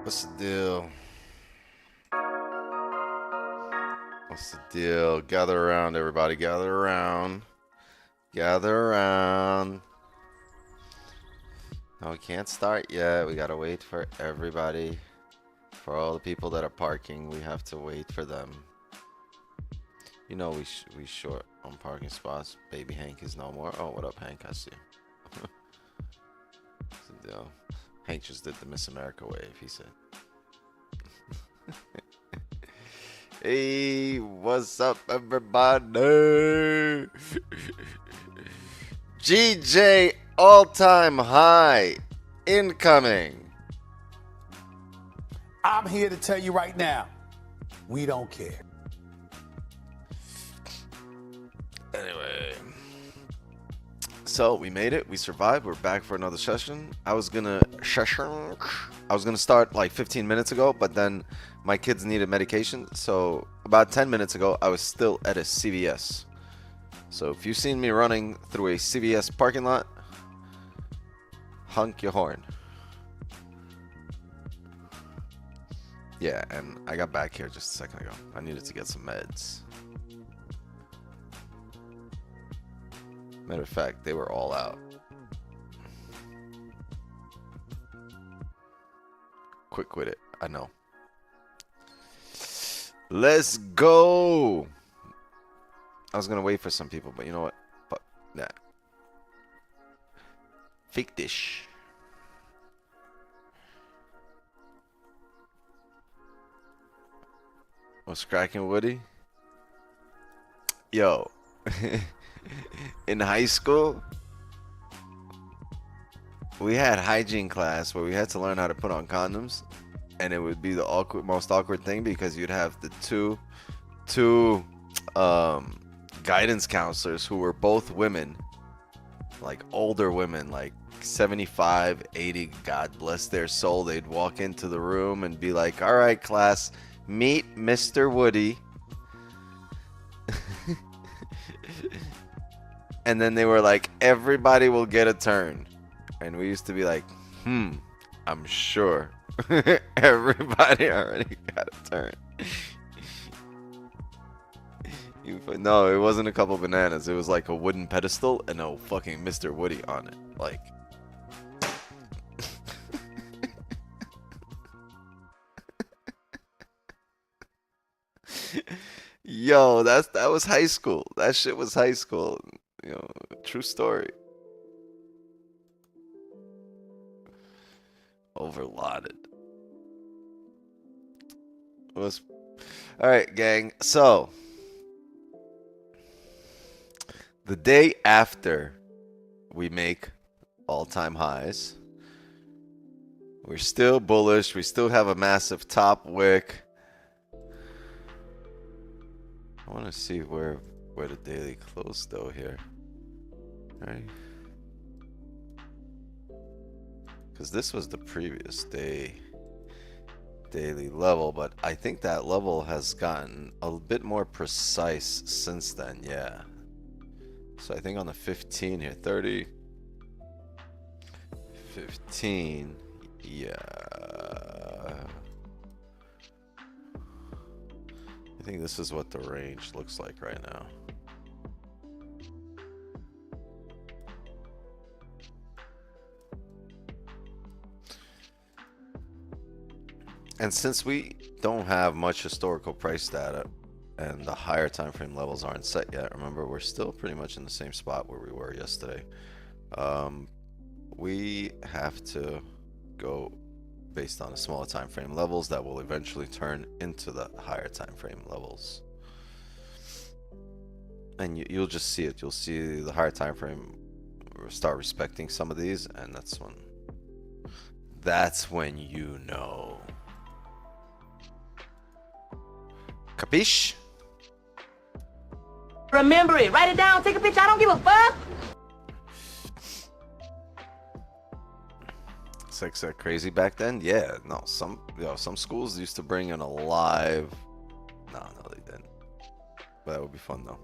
What's the deal? What's the deal? Gather around, everybody. Gather around. Gather around. No, we can't start yet. We gotta wait for everybody. For all the people that are parking, we have to wait for them. You know we short on parking spots. Baby Hank is no more. Oh, what up, Hank? I see you. What's the deal? Hank just did the Miss America wave, he said. Hey, what's up, everybody? GJ all-time high incoming. I'm here to tell you right now, we don't care. Anyway, so we made it. We survived. We're back for another session. I was gonna start like 15 minutes ago, but then my kids needed medication. So about 10 minutes ago, I was still at a CVS. So if you've seen me running through a CVS parking lot, honk your horn. Yeah, and I got back here just a second ago. I needed to get some meds. Matter of fact, they were all out. Quick with it, I know. Let's go. I was gonna wait for some people, but you know what? Fuck that. Fake dish. What's cracking, Woody? Yo. In high school, we had hygiene class where we had to learn how to put on condoms, and it would be the most awkward thing because you'd have the two guidance counselors who were both women like older women, like 75, 80, God bless their soul. They'd walk into the room and be like, all right, class, meet Mr. Woody. And then they were like, everybody will get a turn. And we used to be like, I'm sure everybody already got a turn. No, it wasn't a couple bananas. It was like a wooden pedestal and a fucking Mr. Woody on it. Like, yo, that was high school. That shit was high school. You know, true story. Overloaded. Was all right, gang. So the day after we make all-time highs, we're still bullish. We still have a massive top wick. I want to see where the daily closed though here. All right. Because this was the previous day daily level, but I think that level has gotten a bit more precise since then. Yeah. So I think on the 15 here, 30, 15, yeah. I think this is what the range looks like right now. And since we don't have much historical price data and the higher time frame levels aren't set yet, remember we're still pretty much in the same spot where we were yesterday. We have to go based on the smaller time frame levels that will eventually turn into the higher time frame levels. And you'll just see it. You'll see the higher time frame start respecting some of these, and that's when you know. Capiche? Remember it. Write it down. Take a picture. I don't give a fuck. Sex crazy back then? Yeah. No. Some schools used to bring in a live. No, they didn't. But that would be fun though.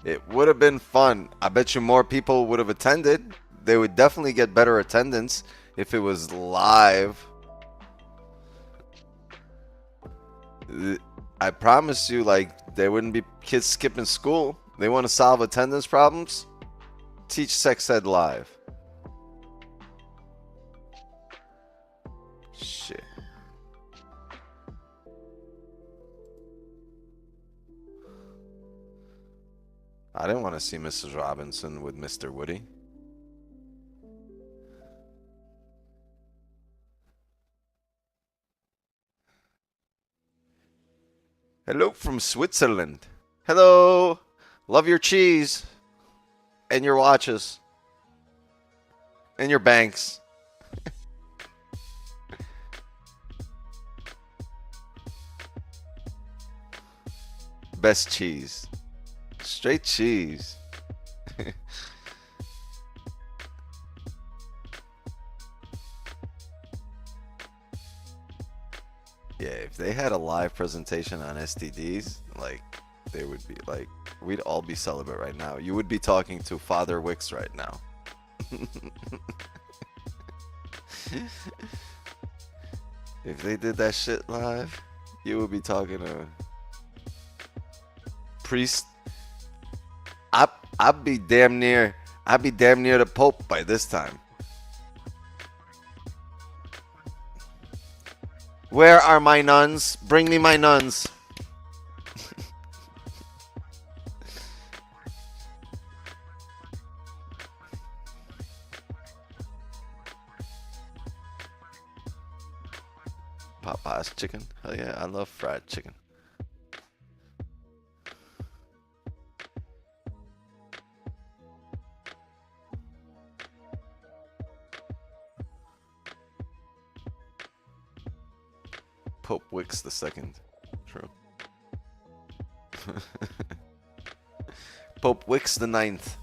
It would have been fun. I bet you more people would have attended. They would definitely get better attendance if it was live. I promise you, like, there wouldn't be kids skipping school. They want to solve attendance problems? Teach sex ed live. Shit. I didn't want to see Mrs. Robinson with Mr. Woody. Hello from Switzerland. Hello. Love your cheese. And your watches. And your banks. Best cheese. Straight cheese. Yeah, if they had a live presentation on STDs, like, they would be like, we'd all be celibate right now. You would be talking to Father Wicks right now. If they did that shit live, you would be talking to priest. I'd be damn near the Pope by this time. Where are my nuns? Bring me my nuns. Popeye's chicken. Hell yeah, I love fried chicken. Pope Wicks the second. True. Pope Wicks the ninth.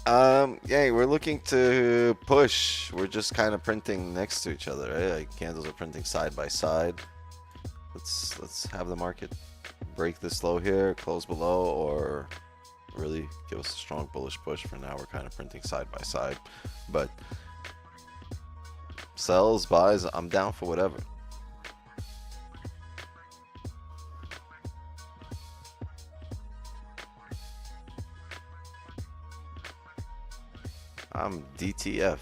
Yeah, we're looking to push. We're just kind of printing next to each other, right? Like candles are printing side by side. Let's have the market break this low here, close below, or really give us a strong bullish push. For now, we're kind of printing side by side, but sells, buys, I'm down for whatever. I'm DTF.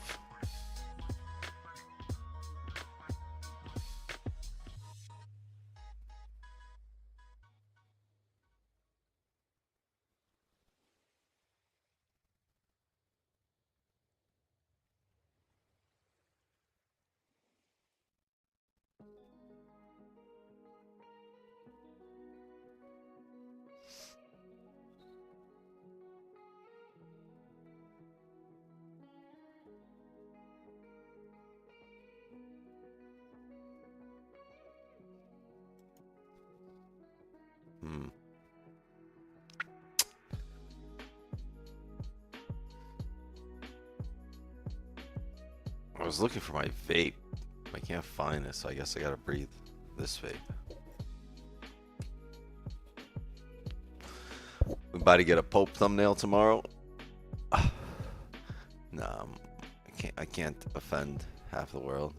I was looking for my vape. I can't find it, so I guess I gotta breathe this vape. We about to get a Pope thumbnail tomorrow. Nah, I can't offend half the world.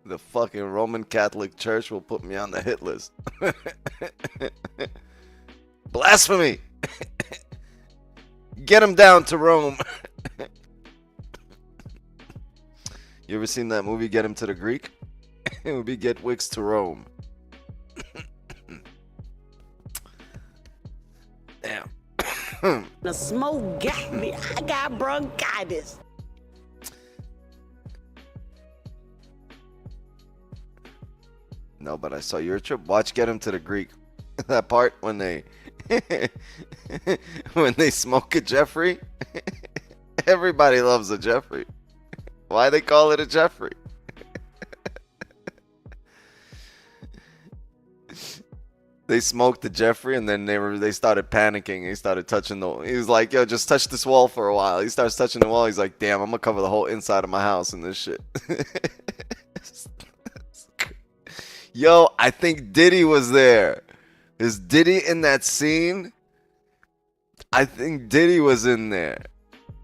The fucking Roman Catholic Church will put me on the hit list. Blasphemy! Get him down to Rome. You ever seen that movie, Get Him to the Greek? It would be Get Wicks to Rome. Damn. The smoke got me. I got bronchitis. No, but I saw your trip. Watch Get Him to the Greek. That part when they when they smoke a Jeffrey. Everybody loves a Jeffrey. Why they call it a Jeffrey? They smoked the Jeffrey, and then they started panicking. He started touching he was like, yo, just touch this wall for a while. He starts touching the wall. He's like, damn, I'm gonna cover the whole inside of my house in this shit. Yo, I think Diddy was there. Is Diddy in that scene? I think Diddy was in there.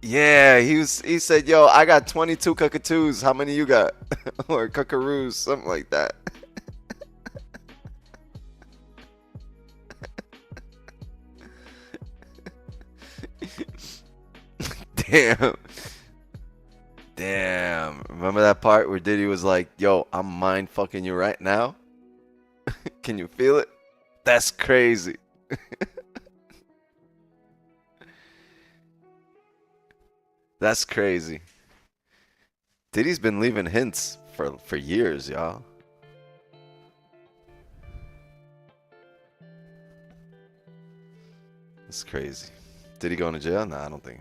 Yeah, he said, yo, I got 22 cockatoos. How many you got? Or cockaroos, something like that. Damn. Damn. Remember that part where Diddy was like, yo, I'm mind fucking you right now? Can you feel it? That's crazy. That's crazy. Diddy's been leaving hints for years, y'all. That's crazy. Did he go into jail? Nah, I don't think.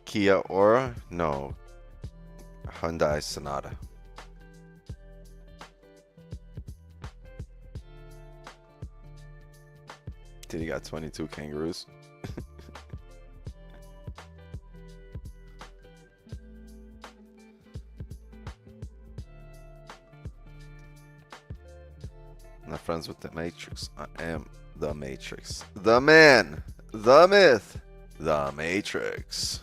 Kia Aura? No. Hyundai Sonata. Did he got 22 kangaroos? I'm not friends with the Matrix. I am the Matrix. The man. The myth. The Matrix.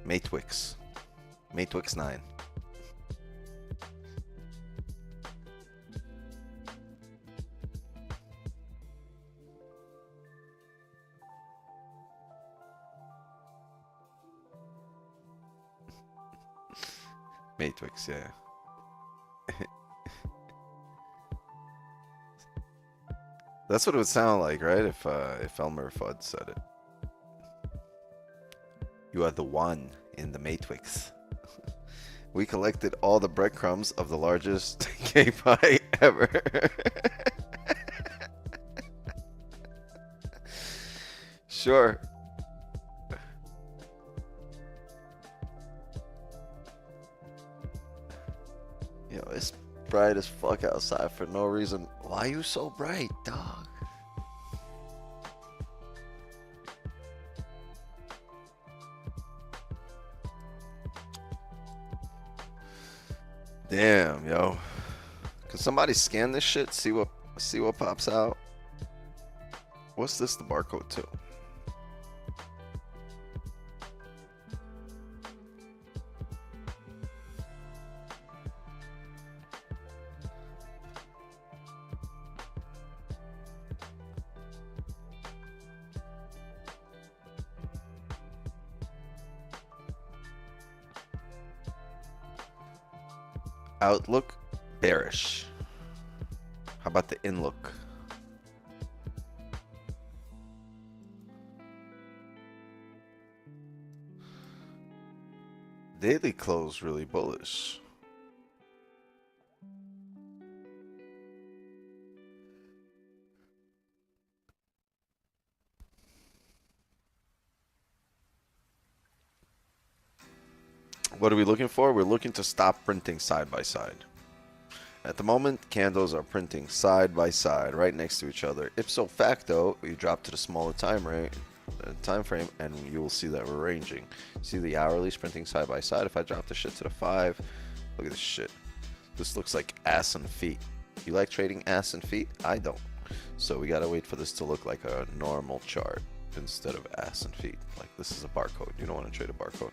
Matwix. Matwix 9. Matwix, yeah. That's what it would sound like, right? If Elmer Fudd said it. You are the one in the Matrix. We collected all the breadcrumbs of the largest K-pie ever. Sure. Yo, it's bright as fuck outside for no reason. Why you so bright, dog? Damn, yo. Can somebody scan this shit? See what pops out? What's this? The barcode too. Outlook bearish. How about the inlook? Daily close really bullish. What are we looking for? We're looking to stop printing side by side. At the moment, candles are printing side by side, right next to each other. Ipso facto, you drop to the smaller time frame, and you will see that we're ranging. See the hourly's printing side by side. If I drop the shit to the 5, look at this shit. This looks like ass and feet. You like trading ass and feet? I don't. So we gotta wait for this to look like a normal chart instead of ass and feet. Like this is a barcode. You don't want to trade a barcode.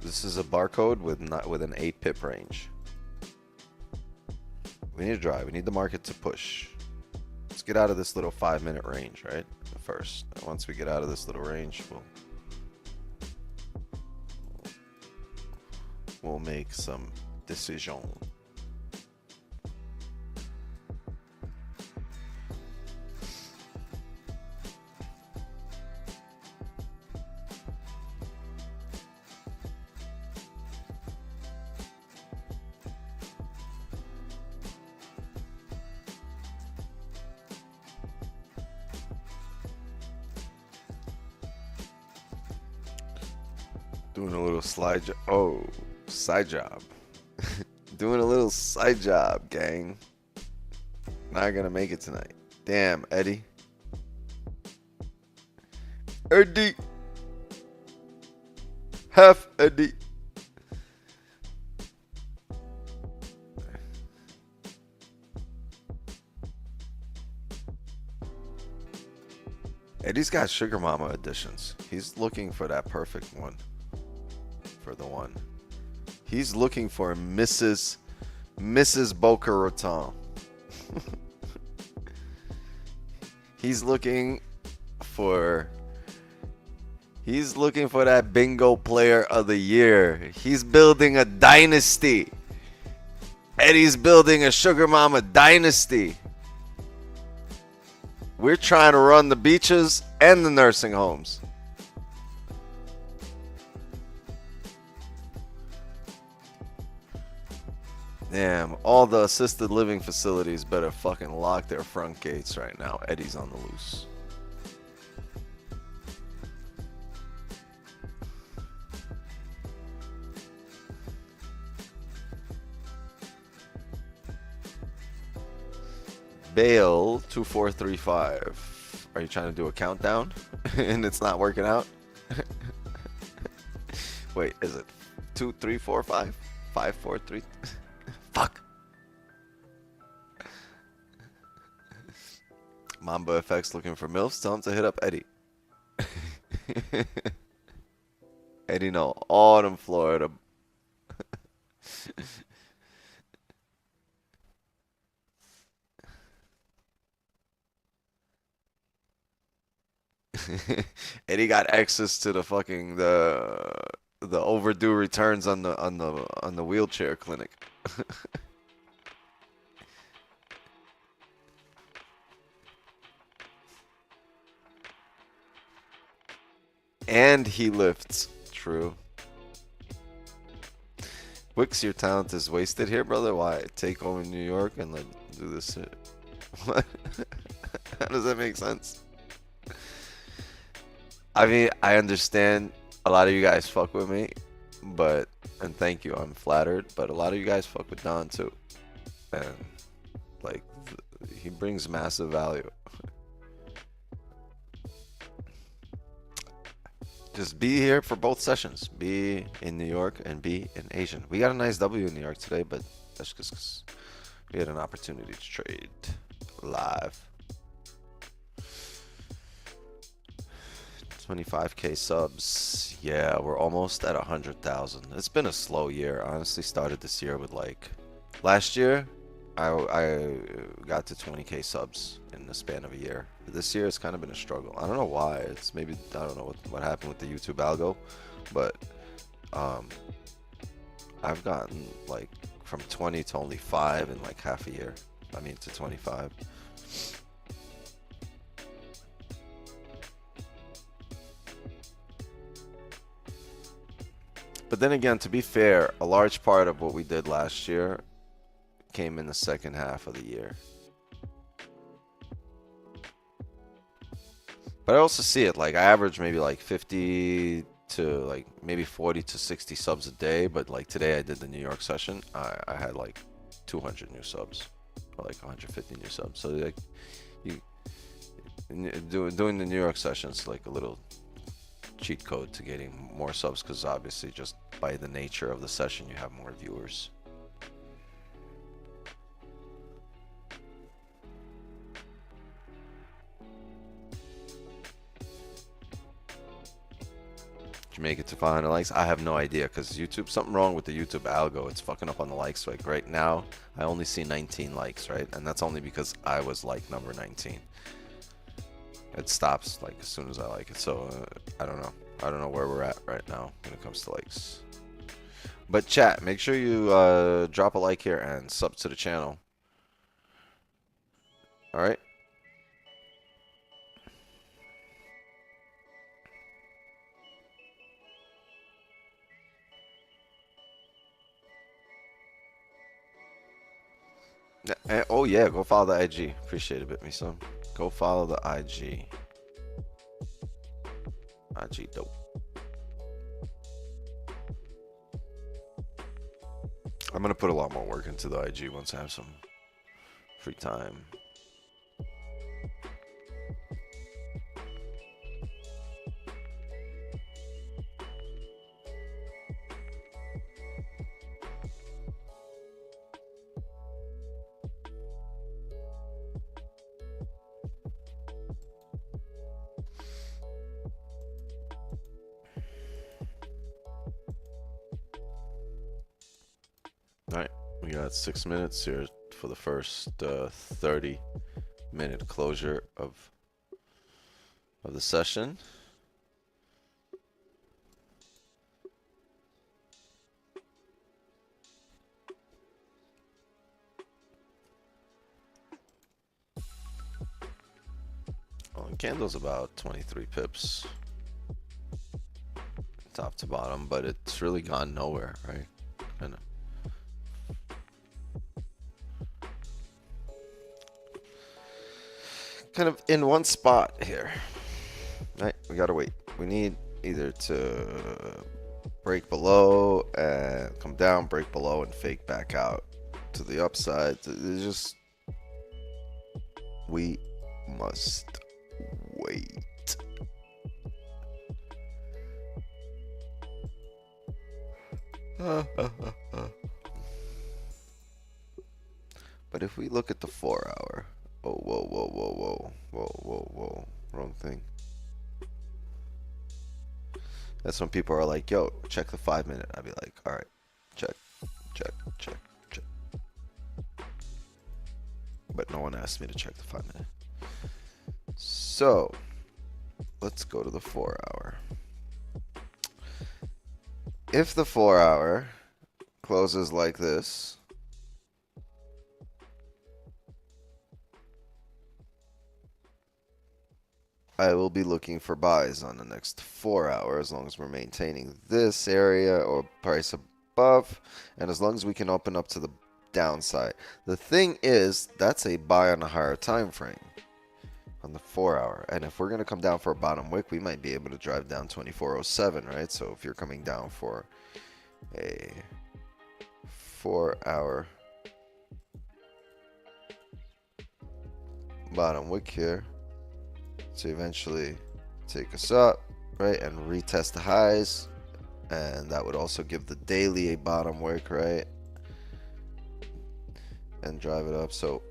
This is a barcode with an 8 pip range. We need to drive. We need the market to push. Let's get out of this little 5-minute range, right? First. Once we get out of this little range, we'll make some decision. Doing a little slide job. Oh, side job. Doing a little side job, gang. Not gonna make it tonight. Damn, Eddie. Eddie. Half Eddie. Eddie's got Sugar Mama editions. He's looking for that perfect one. For the one. He's looking for Mrs. Boca Raton. He's looking for that bingo player of the year. He's building a dynasty. Eddie's building a Sugar Mama dynasty. We're trying to run the beaches and the nursing homes. Damn, all the assisted living facilities better fucking lock their front gates right now. Eddie's on the loose. Bail 2435. Are you trying to do a countdown and it's not working out? Wait, is it 2, 3, 4, 5? 5, 4, 3? Fuck. Mamba FX looking for MILFs. Tell him to hit up Eddie. Eddie know all them Florida. Eddie got access to the fucking the overdue returns on the wheelchair clinic. And he lifts. True. Wix, your talent is wasted here, brother. Why? Take over New York and like do this shit. What? How does that make sense? I mean, I understand a lot of you guys fuck with me, but, and thank you, I'm flattered, but a lot of you guys fuck with Don too. And, like, he brings massive value. Just be here for both sessions. Be in New York and be in Asian. We got a nice W in New York today, but that's just because we had an opportunity to trade live. 25k subs. Yeah, we're almost at 100,000. It's been a slow year. I honestly started this year with like last year I got to 20k subs in the span of a year. This year it's kind of been a struggle. I don't know why. It's maybe, I don't know what happened with the YouTube algo, but I've gotten like from 20 to only 5 in like half a year. I mean to 25. But then again, to be fair, a large part of what we did last year came in the second half of the year. But I also see it, like I average maybe like 50 to like maybe 40 to 60 subs a day. But like today I did the New York session. I had like 200 new subs or like 150 new subs. So like doing the New York sessions like a little cheat code to getting more subs, because obviously just by the nature of the session you have more viewers. Did you make it to 500 likes? I have no idea, because YouTube, something wrong with the YouTube algo. It's fucking up on the likes. Like right now I only see 19 likes, right? And that's only because I was like number 19. It stops like as soon as I like it. So I don't know. I don't know where we're at right now when it comes to likes. But chat, make sure you drop a like here and sub to the channel. All right. Oh yeah, go follow the IG. Appreciate it, bit me some. Go follow the IG. IG dope. I'm gonna put a lot more work into the IG once I have some free time. Alright, we got 6 minutes here for the first 30-minute closure of the session. Well, the candle's about 23 pips top to bottom, but it's really gone nowhere, right? Kind of in one spot here. Right, we gotta wait. We need either to break below and come down, break below and fake back out to the upside. It's just, we must wait. But if we look at the 4-hour, whoa, wrong thing. That's when people are like, yo, check the 5-minute. I'd be like, all right, check. But no one asked me to check the 5-minute. So let's go to the 4-hour. If the 4-hour closes like this, I will be looking for buys on the next 4 hours, as long as we're maintaining this area or price above, and as long as we can open up to the downside. The thing is, that's a buy on a higher time frame on the 4 hour, and if we're going to come down for a bottom wick, we might be able to drive down 2407, right? So if you're coming down for a 4 hour bottom wick here to eventually take us up, right, and retest the highs, and that would also give the daily a bottom wick, right, and drive it up. So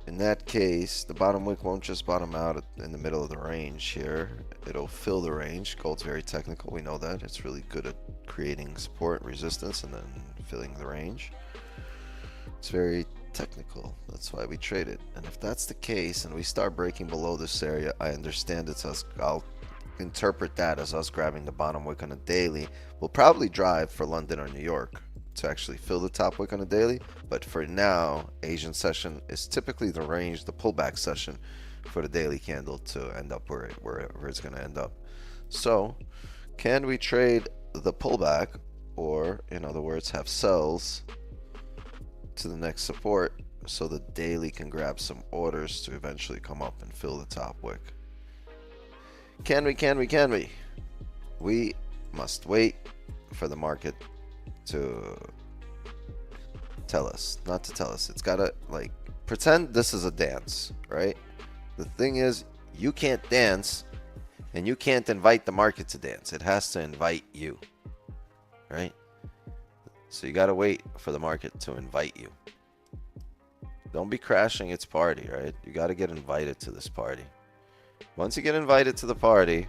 in that case, the bottom wick won't just bottom out in the middle of the range here. It'll fill the range. Gold's very technical. We know that. It's really good at creating support, resistance, and then filling the range. It's very technical. That's why we trade it. And if that's the case and we start breaking below this area, I understand it's us. I'll interpret that as us grabbing the bottom wick on a daily. We'll probably drive for London or New York to actually fill the top wick on a daily, but for now, Asian session is typically the range, the pullback session for the daily candle to end up wherever it's going to end up. So can we trade the pullback, or in other words have sells to the next support so the daily can grab some orders to eventually come up and fill the top wick? Can we? We must wait for the market to tell us, not to tell us. It's gotta, like, pretend this is a dance, right? The thing is, you can't dance and you can't invite the market to dance. It has to invite you, right? So you gotta wait for the market to invite you. Don't be crashing its party, right? You gotta get invited to this party. Once you get invited to the party,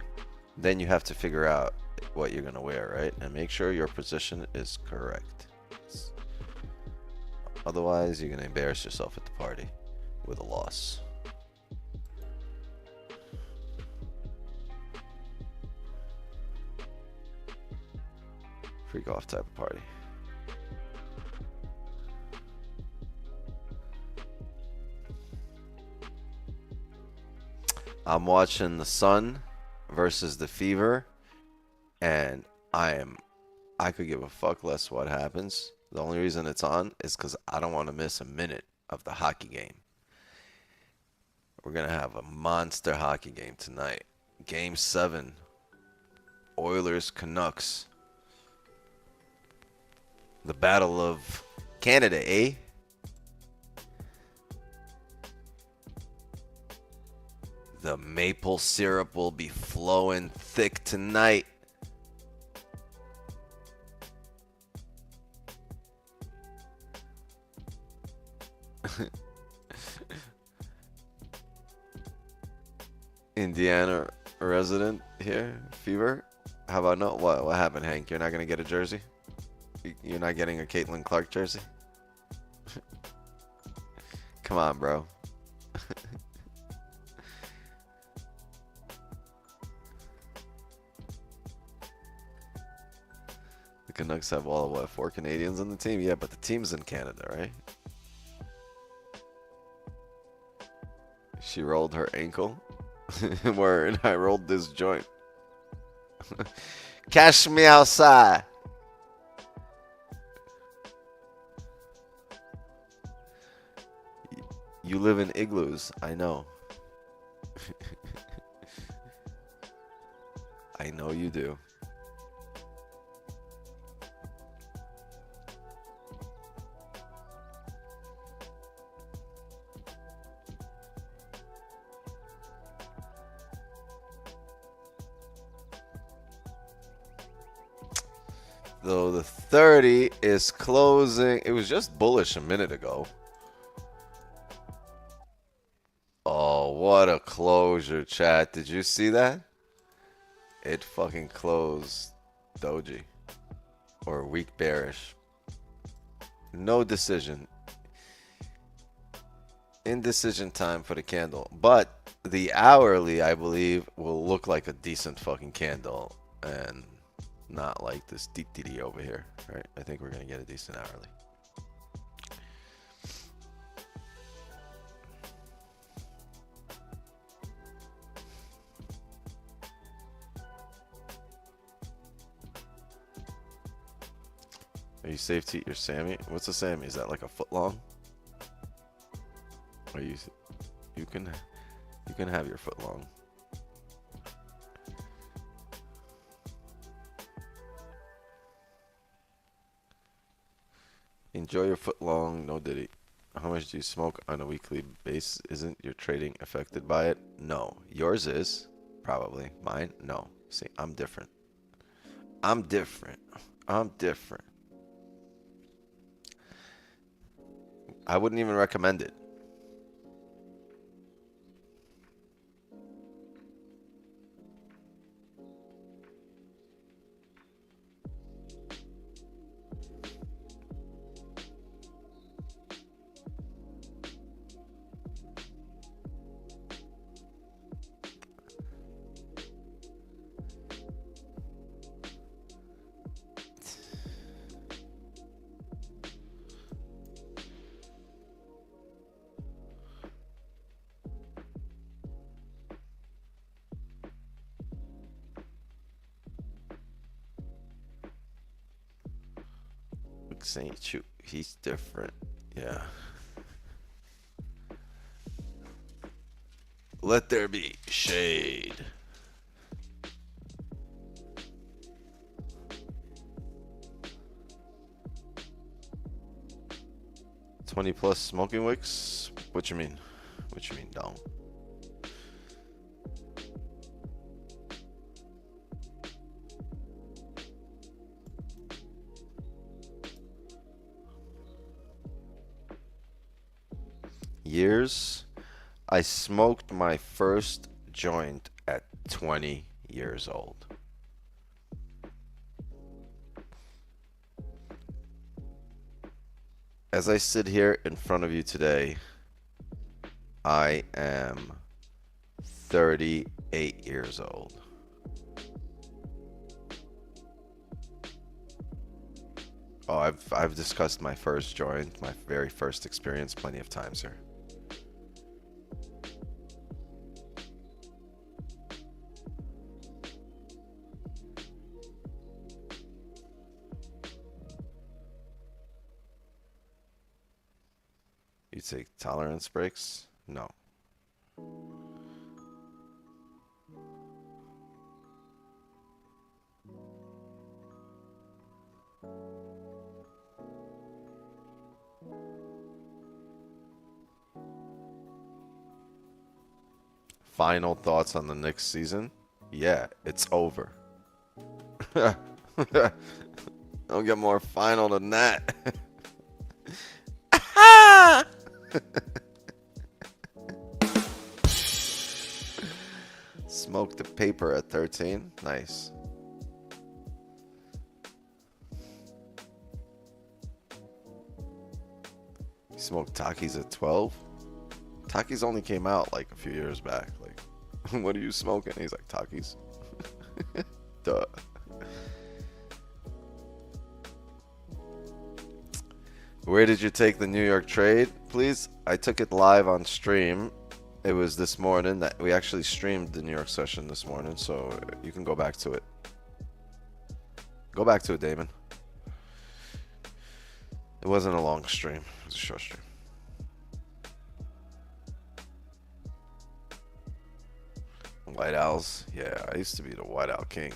then you have to figure out what you're gonna wear, right? And make sure your position is correct. Otherwise, you're gonna embarrass yourself at the party with a loss. Freak off type of party. I'm watching the Sun versus the Fever, and I could give a fuck less what happens. The only reason it's on is because I don't want to miss a minute of the hockey game. We're going to have a monster hockey game tonight. Game 7. Oilers Canucks. The Battle of Canada, eh? The maple syrup will be flowing thick tonight. Indiana resident here, Fever. How about no? What happened, Hank? You're not gonna get a jersey? You're not getting a Caitlin Clark jersey? Come on, bro. The Canucks have all, what, 4 Canadians on the team? Yeah, but the team's in Canada, right? She rolled her ankle. Word, I rolled this joint. Cash me outside. You live in igloos, I know. I know you do. Though the 30 is closing. It was just bullish a minute ago. Oh, what a closure, chat. Did you see that? It fucking closed doji. Or weak bearish. No decision. Indecision time for the candle. But the hourly, I believe, will look like a decent fucking candle. And not like this DTD over here, right? I think we're going to get a decent hourly. Are you safe to eat your Sammy? What's a Sammy? Is that like a foot long? Are you can have your foot long. Enjoy your foot long, no diddy. How much do you smoke on a weekly basis? Isn't your trading affected by it? No. Yours is, probably. Mine? No. See, I'm different. I'm different. I'm different. I wouldn't even recommend it. Saint Chu, he's different. Yeah. Let there be shade. +20 smoking wicks? What you mean? What you mean, dong? Years? I smoked my first joint at 20 years old. As I sit here in front of you today, I am 38 years old. Oh, I've discussed my first joint, my very first experience, plenty of times, sir. You take tolerance breaks? No. Final thoughts on the next season? Yeah, it's over. Don't get more final than that. Smoked the paper at 13. Nice. You smoked Takis at 12? Takis only came out like a few years back. Like, what are you smoking? He's like, Takis. Duh. Where did you take the New York trade, please? I took it live on stream. It was this morning that we actually streamed the New York session this morning, so you can go back to it. Go back to it, Damon. It wasn't a long stream. It was a short stream. White Owls. Yeah, I used to be the White Owl King.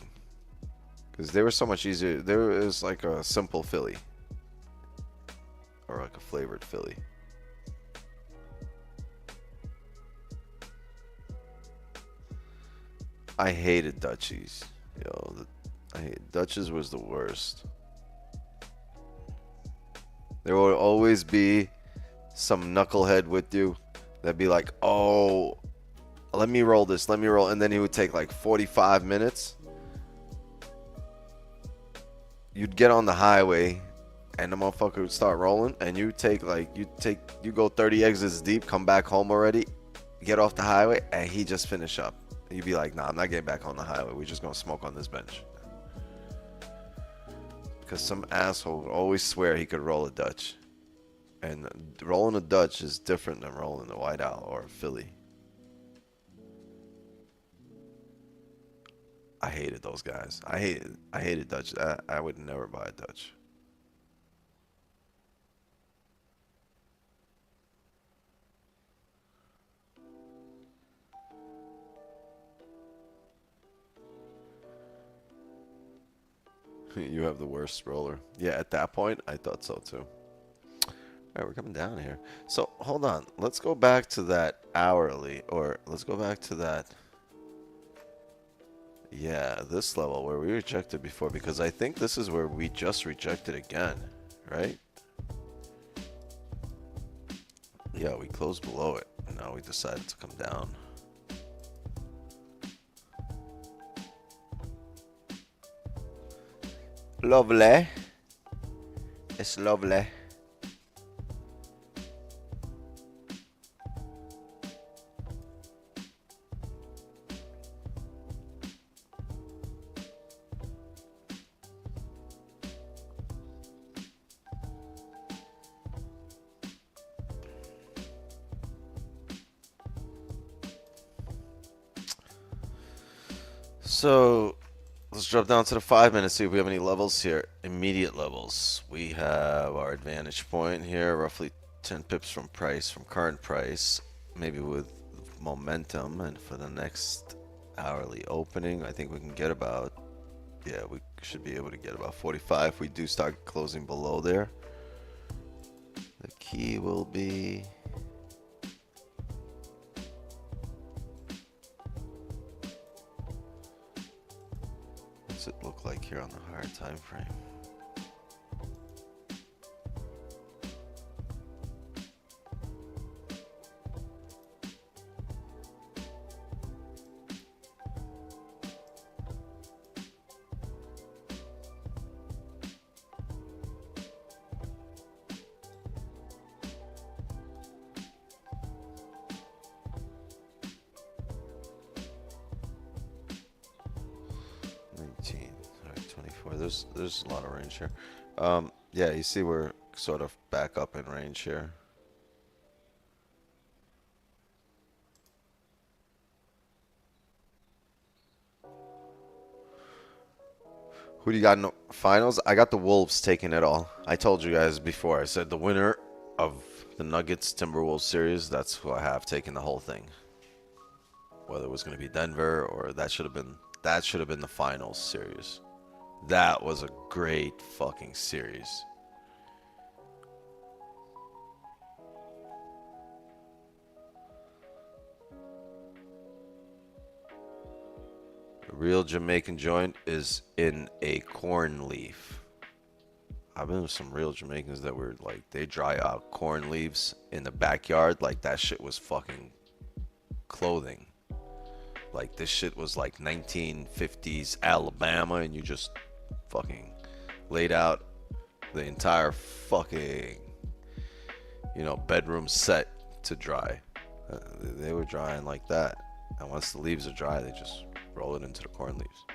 Because they were so much easier. There was like a simple Philly. Or like a flavored Philly. I hated Dutchies. Yo, Dutchies was the worst. There would always be some knucklehead with you that'd be like, oh, let me roll this, let me roll. And then he would take like 45 minutes. You'd get on the highway and the motherfucker would start rolling, and you go 30 exits deep, come back home already, get off the highway, and he just finish up. You'd be like, nah, I'm not getting back on the highway. We're just gonna smoke on this bench. Because some asshole would always swear he could roll a Dutch. And rolling a Dutch is different than rolling a White Owl or a Philly. I hated those guys. I hated Dutch. I would never buy a Dutch. You have the worst roller. Yeah, at that point, I thought so too. All right, we're coming down here. So hold on. Let's go back to that hourly, or let's go back to that. Yeah, this level where we rejected before, because I think this is where we just rejected again, right? Yeah, we closed below it, and now we decided to come down. Lovely. It's lovely. So let's drop down to the 5 minutes, see if we have any levels here. Immediate levels. We have our advantage point here, roughly 10 pips from price, from current price, maybe with momentum. And for the next hourly opening, I think we can get about, yeah, we should be able to get about 45 if we do start closing below there. The key will be what's it look like here on the higher time frame? There's a lot of range here. Yeah, you see we're sort of back up in range here. Who do you got in the finals? I got the Wolves taking it all. I told you guys before. I said the winner of the Nuggets Timberwolves series, that's who I have taking the whole thing. Whether it was going to be Denver or that should have been the finals series. That was a great fucking series. The real Jamaican joint is in a corn leaf. I've been with some real Jamaicans that were like, they dry out corn leaves in the backyard like that shit was fucking clothing. Like this shit was like 1950s Alabama, and you just fucking laid out the entire fucking, you know, bedroom set to dry. They were drying like that, and once the leaves are dry, they just roll it into the corn leaves.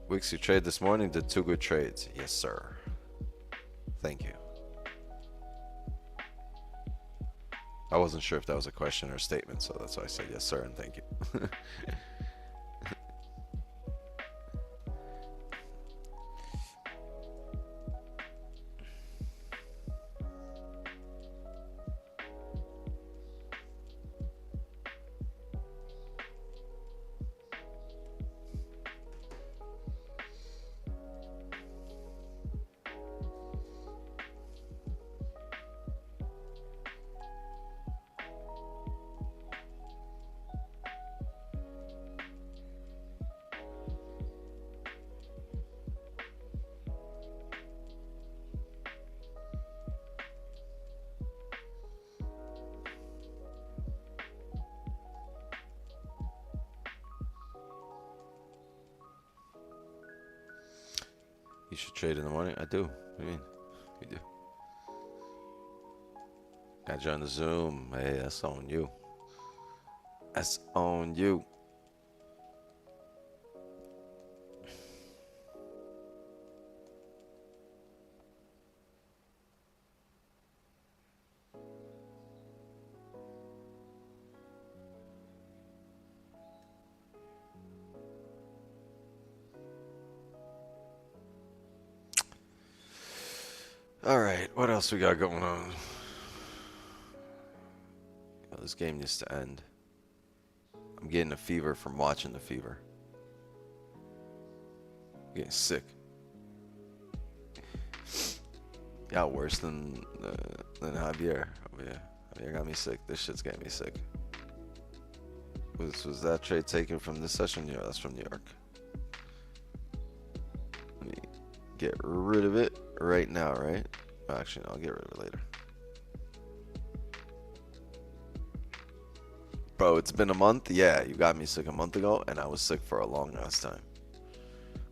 Weeks you trade this morning, did 2 good trades. Yes, sir. Thank you. I wasn't sure if that was a question or a statement, so that's why I said yes, sir, and thank you. You should trade in the morning. I do. What do you mean? We do. Gotta join the Zoom. Hey, that's on you. That's on you. All right, what else we got going on? this game needs to end. I'm getting a fever from watching the fever. I'm getting sick. Yeah, worse than Javier. Oh, yeah. Javier got me sick. This shit's getting me sick. Was that trade taken from this session? Yeah, that's from New York. Let me get rid of it right now, right? Oh, actually, no, I'll get rid of it later. Bro, it's been a month. Yeah, you got me sick a month ago, and I was sick for a long ass time.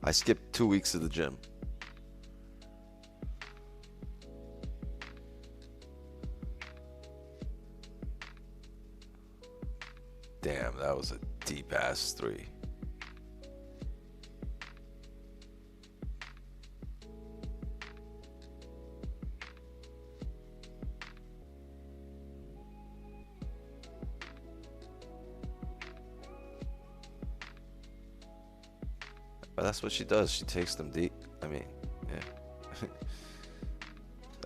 I skipped 2 weeks of the gym. Damn, that was a deep ass 3. But that's what she does. She takes them deep. I mean, yeah.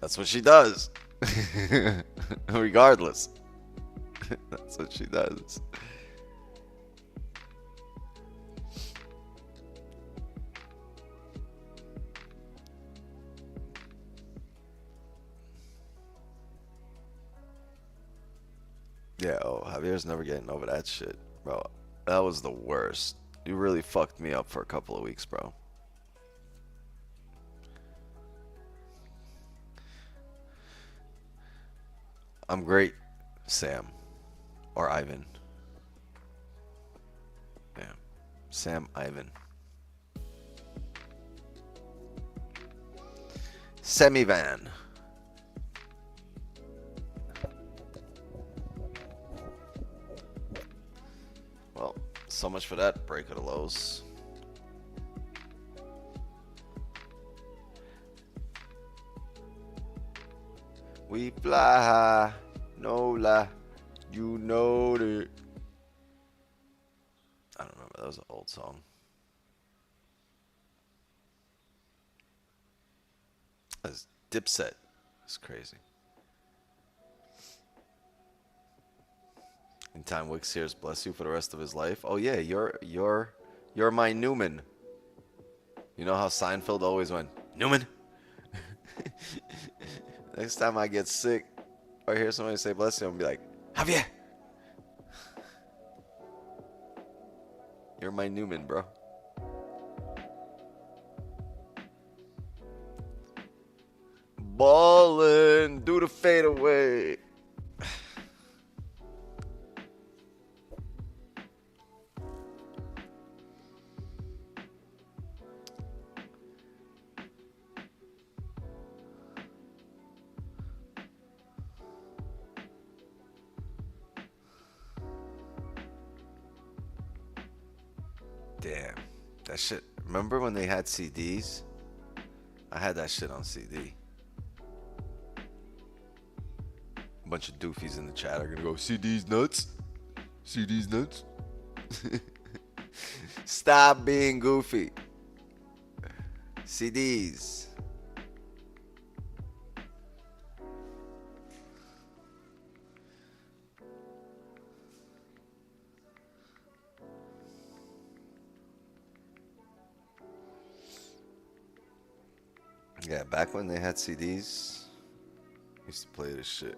That's what she does. Regardless. That's what she does. Yeah, oh, Javier's never getting over that shit, bro. That was the worst. You really fucked me up for a couple of weeks, bro. I'm great, Sam. Or Ivan. Yeah. Sam, Ivan. Semivan. Well, so much for that break of the lows. We fly high, no lie, you know that. I don't remember, that was an old song. That's Dipset. It's crazy. Anytime Wix hears bless you for the rest of his life. Oh yeah, you're my Newman. You know how Seinfeld always went, Newman? Next time I get sick or hear somebody say bless you, I'm gonna be like, Javier! You're my Newman, bro. Ballin', do the fade away. Damn, that shit. Remember when they had CDs? I had that shit on CD. A bunch of doofies in the chat are gonna go, CD's nuts? CD's nuts? Stop being goofy. CDs. Yeah, back when they had CDs, I used to play this shit.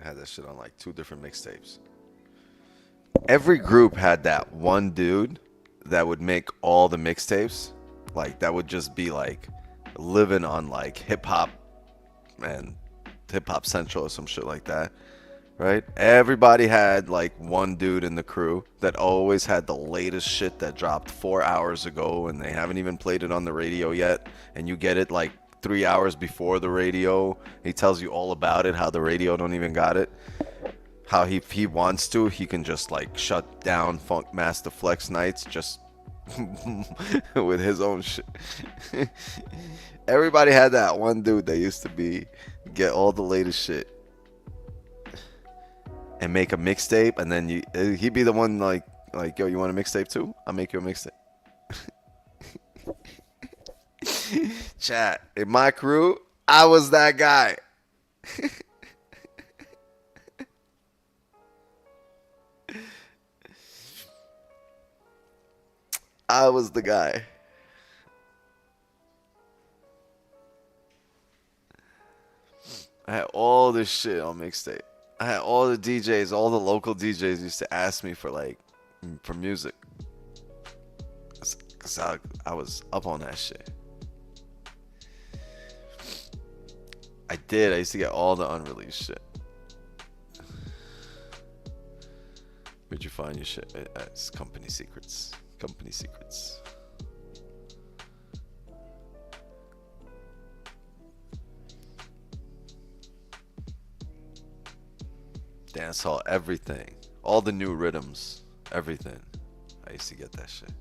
I had that shit on like 2 different mixtapes. Every group had that one dude that would make all the mixtapes. Like, that would just be like living on like hip hop and Hip Hop Central or some shit like that. Right? Everybody had like one dude in the crew that always had the latest shit that dropped 4 hours ago and they haven't even played it on the radio yet. And you get it like 3 hours before the radio. He tells you all about it, how the radio don't even got it. How if he wants to, he can just like shut down Funk Master Flex nights just with his own shit. Everybody had that one dude that used to get all the latest shit and make a mixtape, and then he'd be the one like yo, you want a mixtape too? I'll make you a mixtape. Chat, in my crew, I was that guy. I was the guy. I had all this shit on mixtape. I had all the DJs, all the local DJs used to ask me for like, for music. Cause I was up on that shit. I used to get all the unreleased shit. Where'd you find your shit? It's company secrets. Company secrets. Dance hall, everything. All the new rhythms. Everything. I used to get that shit.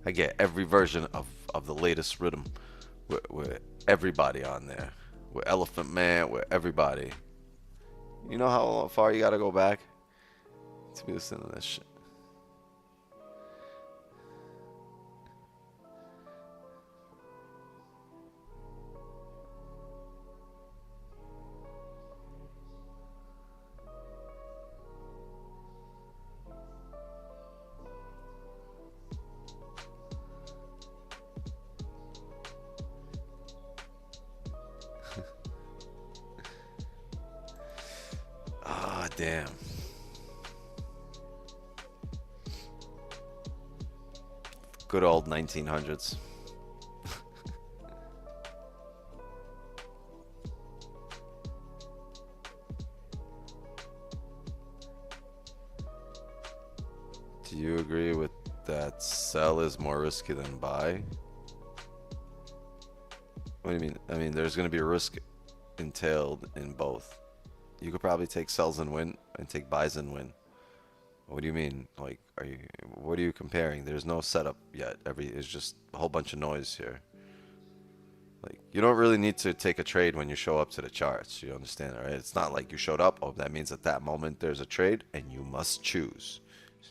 I get every version of the latest rhythm with everybody on there. With Elephant Man, with everybody. You know how far you gotta go back to be listening to this shit? Ah, damn. Good old 1900s. Do you agree with that sell is more risky than buy? What do you mean? I mean, there's going to be a risk entailed in both. You could probably take sells and win and take buys and win. What do you mean? Like, what are you comparing? There's no setup yet. It's just a whole bunch of noise here. Like, you don't really need to take a trade when you show up to the charts. You understand, right? It's not like you showed up. Oh, that means at that moment there's a trade and you must choose.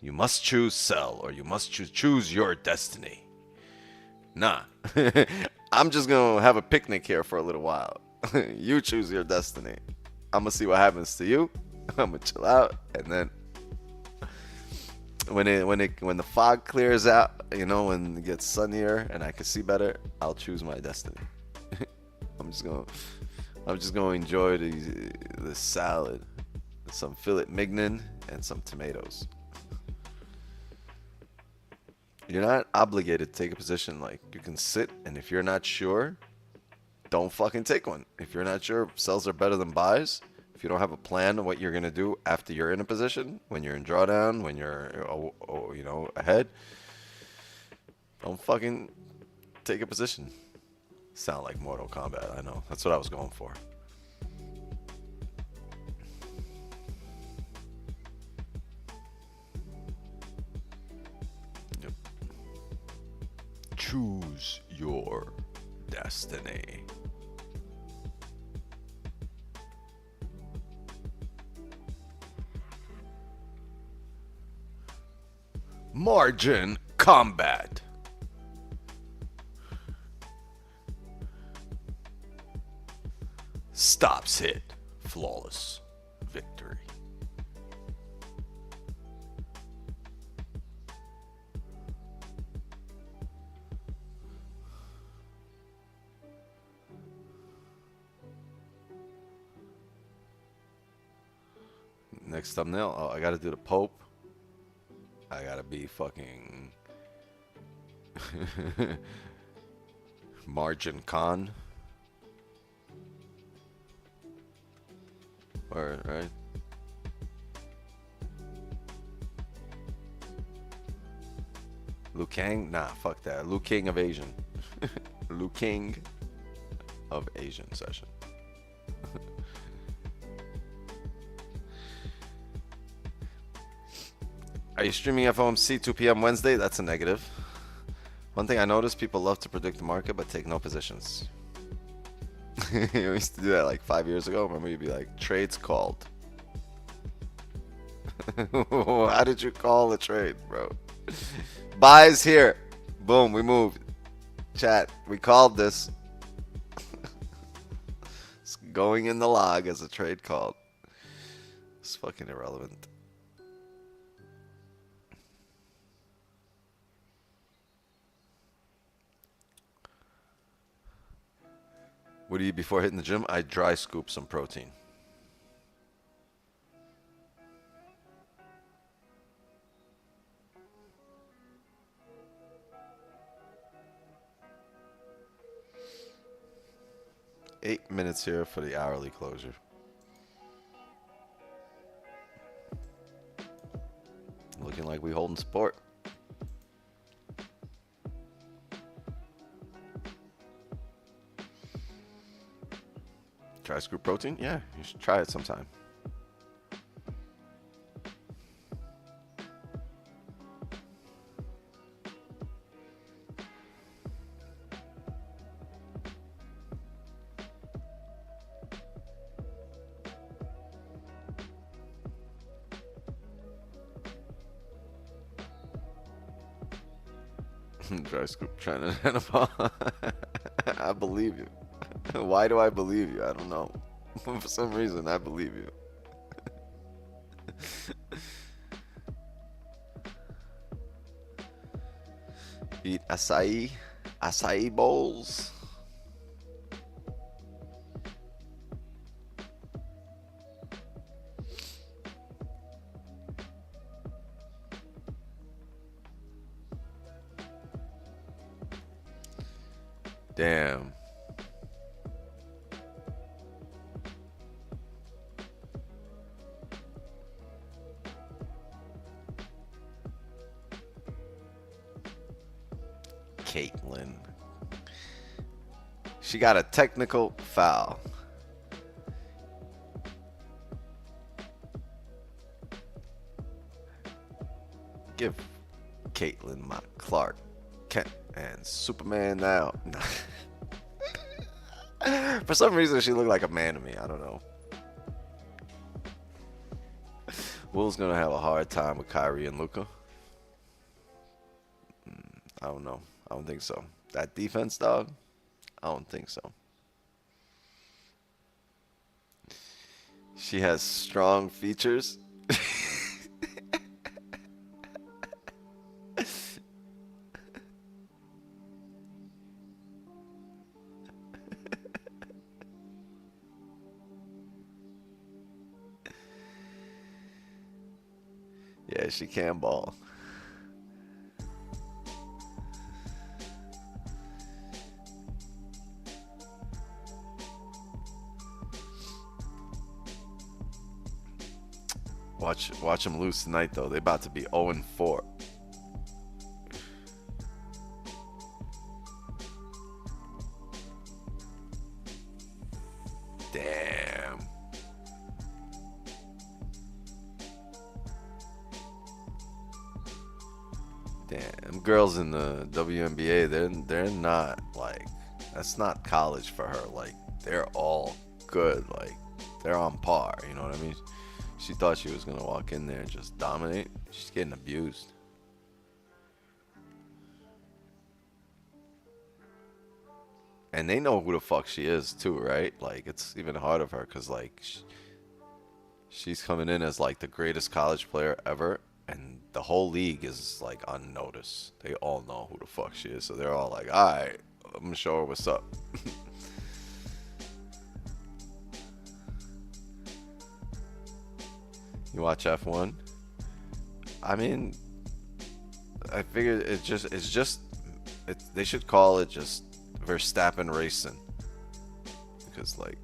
You must choose sell or you must choose your destiny. Nah. I'm just going to have a picnic here for a little while. You choose your destiny. I'm going to see what happens to you. I'm going to chill out. And then when the fog clears out, you know, when it gets sunnier and I can see better, I'll choose my destiny. I'm just going to enjoy the salad, some filet mignon and some tomatoes. You're not obligated to take a position. Like, you can sit, and if you're not sure, don't fucking take one. If you're not sure sells are better than buys, if you don't have a plan of what you're going to do after you're in a position, when you're in drawdown, when you're, you know, ahead, don't fucking take a position. Sound like Mortal Kombat, I know. That's what I was going for. Yep. Choose your destiny. Margin combat. Stops hit. Flawless victory. Next thumbnail. Oh, I gotta do the Pope. I gotta be fucking Margin Con. Right? Liu Kang? Nah, fuck that. Liu King of Asian. Liu King of Asian session. Are you streaming FOMC 2 p.m. Wednesday? That's a negative. One thing I noticed, people love to predict the market but take no positions. We used to do that like 5 years ago. Remember, you'd be like, trades called. How did you call the trade, bro? Buys here. Boom, we moved. Chat, we called this. It's going in the log as a trade called. It's fucking irrelevant. What do you eat before hitting the gym? I dry scoop some protein. Eight minutes here for the hourly closure. Looking like we holding support. Try scoop protein? Yeah, you should try it sometime. Dry scoop trying to identify. I believe you. Why do I believe you? I don't know. For some reason, I believe you. Eat acai. Acai bowls. Damn. Caitlin. She got a technical foul. Give Caitlin my Clark Kent and Superman now. For some reason, she looked like a man to me. I don't know. Will's gonna have a hard time with Kyrie and Luka. I don't know. I don't think so. That defense, dog? I don't think so. She has strong features. Yeah, she can ball. Watch them lose tonight, though. They about to be 0-4. Damn. Damn. Girls in the WNBA, they're not like, that's not college for her. Like, they're all good. Like, they're on par. You know what I mean? She thought she was going to walk in there and just dominate. She's getting abused. And they know who the fuck she is, too, right? Like, it's even harder for her because, like, she's coming in as, like, the greatest college player ever. And the whole league is, like, unnoticed. They all know who the fuck she is. So they're all like, all right, I'm going to show her what's up. You watch F1? I mean, I figured they should call it just Verstappen racing. Because, like,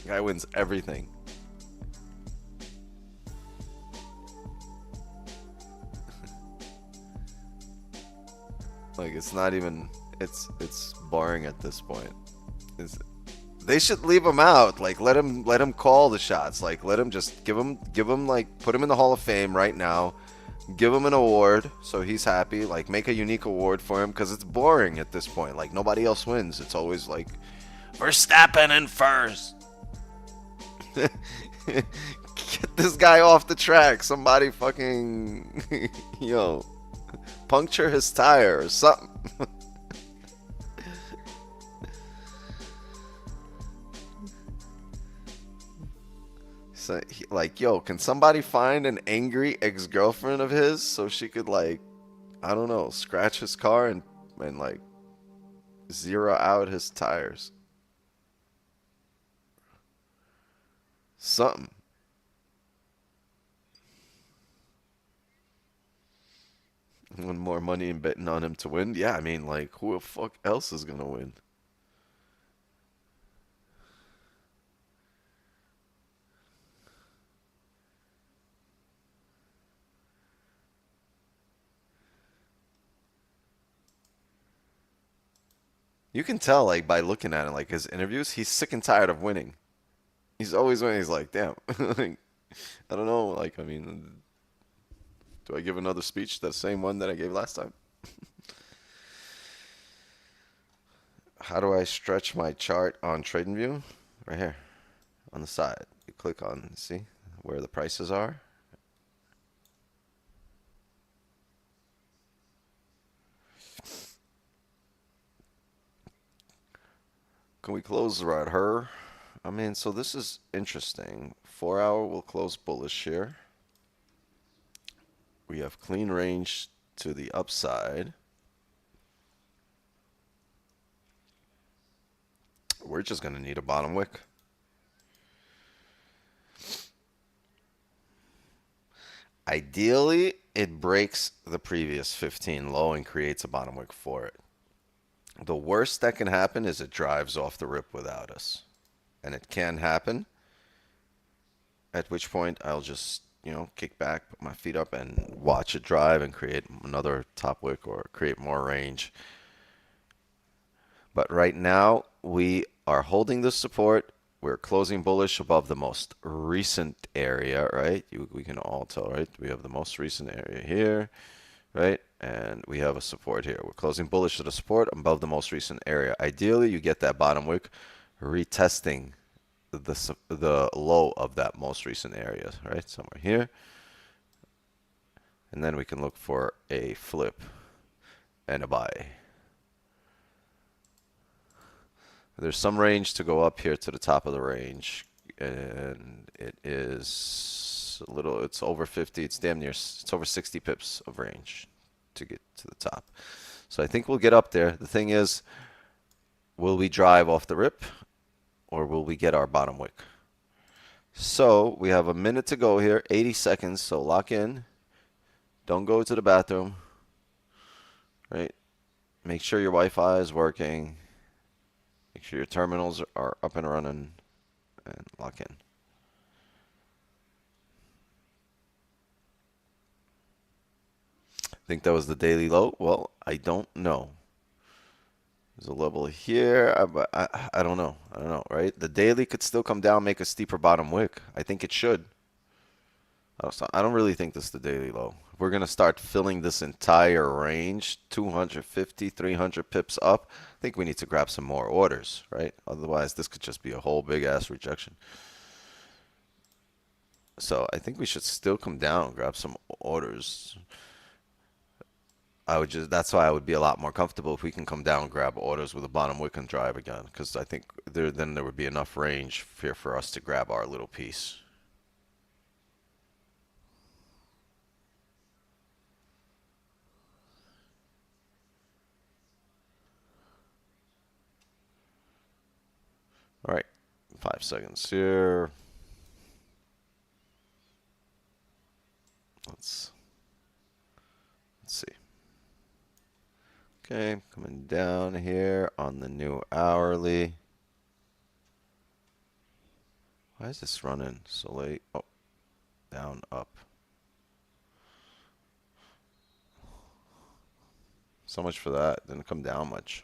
the guy wins everything. Like, it's not even, it's boring at this point. They should leave him out. Like, let him call the shots. Like, let him just give him like, put him in the Hall of Fame right now. Give him an award so he's happy. Like, make a unique award for him because it's boring at this point. Like, nobody else wins. It's always like Verstappen in first. Get this guy off the track. Somebody fucking puncture his tire or something. So, like, yo, can somebody find an angry ex-girlfriend of his so she could, like, I don't know, scratch his car and like zero out his tires? Something. One more money in betting on him to win. Yeah, I mean, like, who the fuck else is gonna win? You can tell, like, by looking at him, like, his interviews, he's sick and tired of winning. He's always winning. He's like, damn. Like, I don't know. Like, I mean, do I give another speech, the same one that I gave last time? How do I stretch my chart on TradingView? Right here on the side. You click on, see where the prices are. Can we close right here? I mean, so this is interesting. 4 hour will close bullish here. We have clean range to the upside. We're just going to need a bottom wick. Ideally, it breaks the previous 15 low and creates a bottom wick for it. The worst that can happen is it drives off the rip without us. And it can happen, at which point I'll just, you know, kick back, put my feet up, and watch it drive and create another top wick or create more range. But right now, we are holding the support. We're closing bullish above the most recent area, right? We can all tell, right? We have the most recent area here, right? And we have a support here. We're closing bullish to the support above the most recent area. Ideally, you get that bottom wick retesting the low of that most recent area, right? Somewhere here. And then we can look for a flip and a buy. There's some range to go up here to the top of the range, and it is a little, it's over 50, it's damn near, it's over 60 pips of range to get to the top. So I think we'll get up there. The thing is, will we drive off the rip, or will we get our bottom wick? So we have a minute to go here, 80 seconds, so lock in. Don't go to the bathroom, right? Make sure your Wi-Fi is working. Make sure your terminals are up and running, and lock in. Think that was the daily low? Well, I don't know. There's a level here, but I don't know. I don't know, right? The daily could still come down, make a steeper bottom wick. I think it should. I don't really think this is the daily low. We're going to start filling this entire range, 250, 300 pips up. I think we need to grab some more orders, right? Otherwise, this could just be a whole big-ass rejection. So I think we should still come down, grab some orders. That's why I would be a lot more comfortable if we can come down, grab orders with a bottom wick and drive again, because I think then there would be enough range here for us to grab our little piece. All right, 5 seconds here. Let's see. Okay, coming down here on the new hourly. Why is this running so late? Oh, down, up. So much for that. Didn't come down much.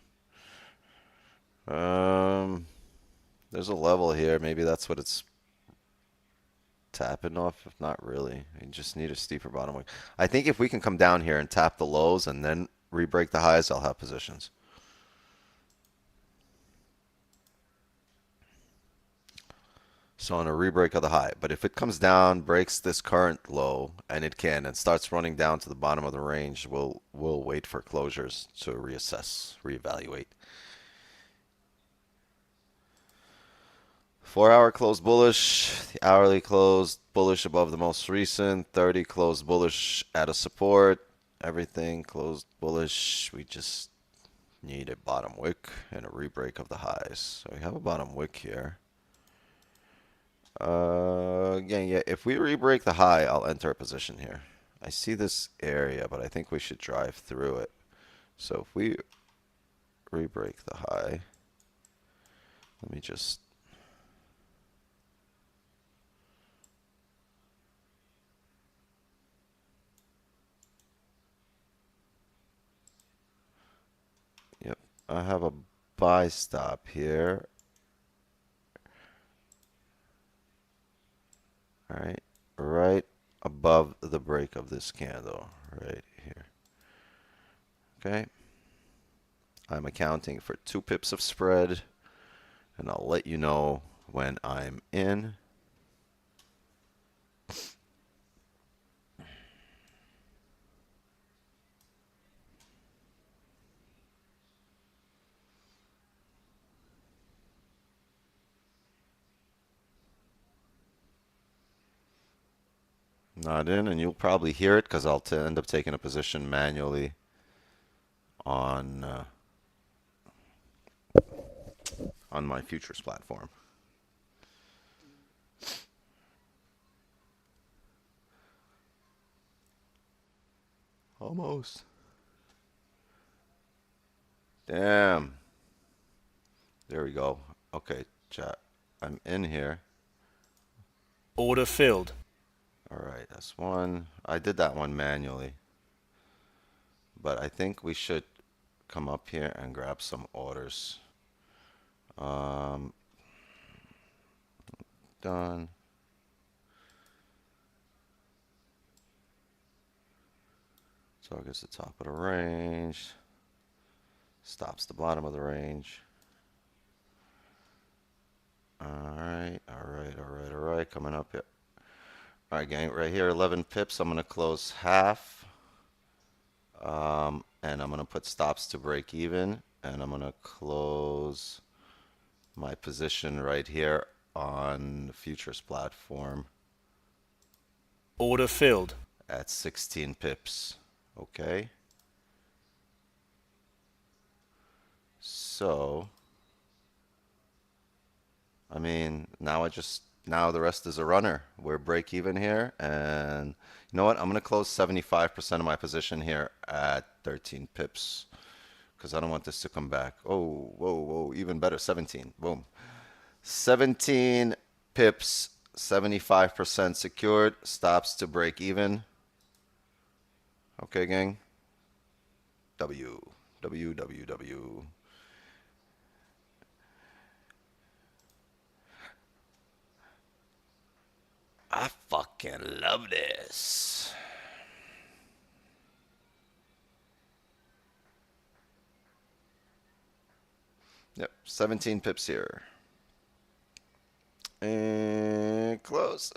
There's a level here. Maybe that's what it's tapping off. If not really, you just need a steeper bottom wick. I think if we can come down here and tap the lows and then re-break the highs, I'll have positions. So on a re-break of the high. But if it comes down, breaks this current low, and it can, and starts running down to the bottom of the range, we'll wait for closures to reassess, reevaluate. 4 hour closed bullish, the hourly closed bullish above the most recent, 30 closed bullish at a support, everything closed bullish. We just need a bottom wick and a re-break of the highs. So we have a bottom wick here. Again, yeah, if we re-break the high, I'll enter a position here. I see this area, but I think we should drive through it. So if we re-break the high, let me just... Yep, I have a buy stop here. Alright, right above the break of this candle, right here. Okay. I'm accounting for 2 pips of spread, and I'll let you know when I'm in. Not in, and you'll probably hear it because I'll end up taking a position manually on my futures platform. Almost. Damn. There we go. Okay, chat. I'm in here. Order filled. Alright, that's one. I did that one manually. But I think we should come up here and grab some orders. Done. Targets the top of the range. Stops the bottom of the range. Alright, alright, alright, alright. Coming up here. Alright, gang, right here, 11 pips. I'm going to close half. And I'm going to put stops to break even. And I'm going to close my position right here on the futures platform. Order filled. At 16 pips. Okay. So, I mean, now the rest is a runner. We're break even here, and you know what? I'm gonna close 75% of my position here at 13 pips because I don't want this to come back. Oh, whoa, whoa, even better, 17. Boom, 17 pips, 75% secured. Stops to break even. Okay, gang. W. I fucking love this. Yep, 17 pips here. And close.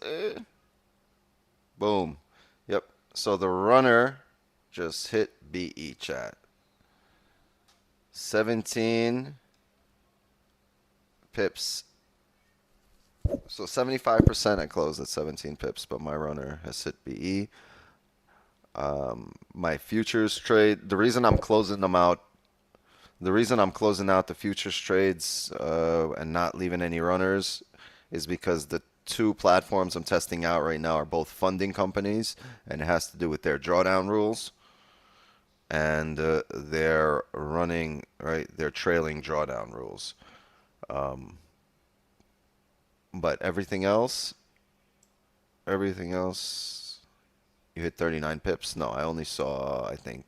Boom. Yep. So the runner just hit BE chat. 17 pips. So 75% I closed at 17 pips, but my runner has hit BE. My futures trade, the reason I'm closing them out, the reason I'm closing out the futures trades and not leaving any runners is because the 2 platforms I'm testing out right now are both funding companies, and it has to do with their drawdown rules. And they're running, right, they're trailing drawdown rules. But everything else, you hit 39 pips. No, I only saw, I think,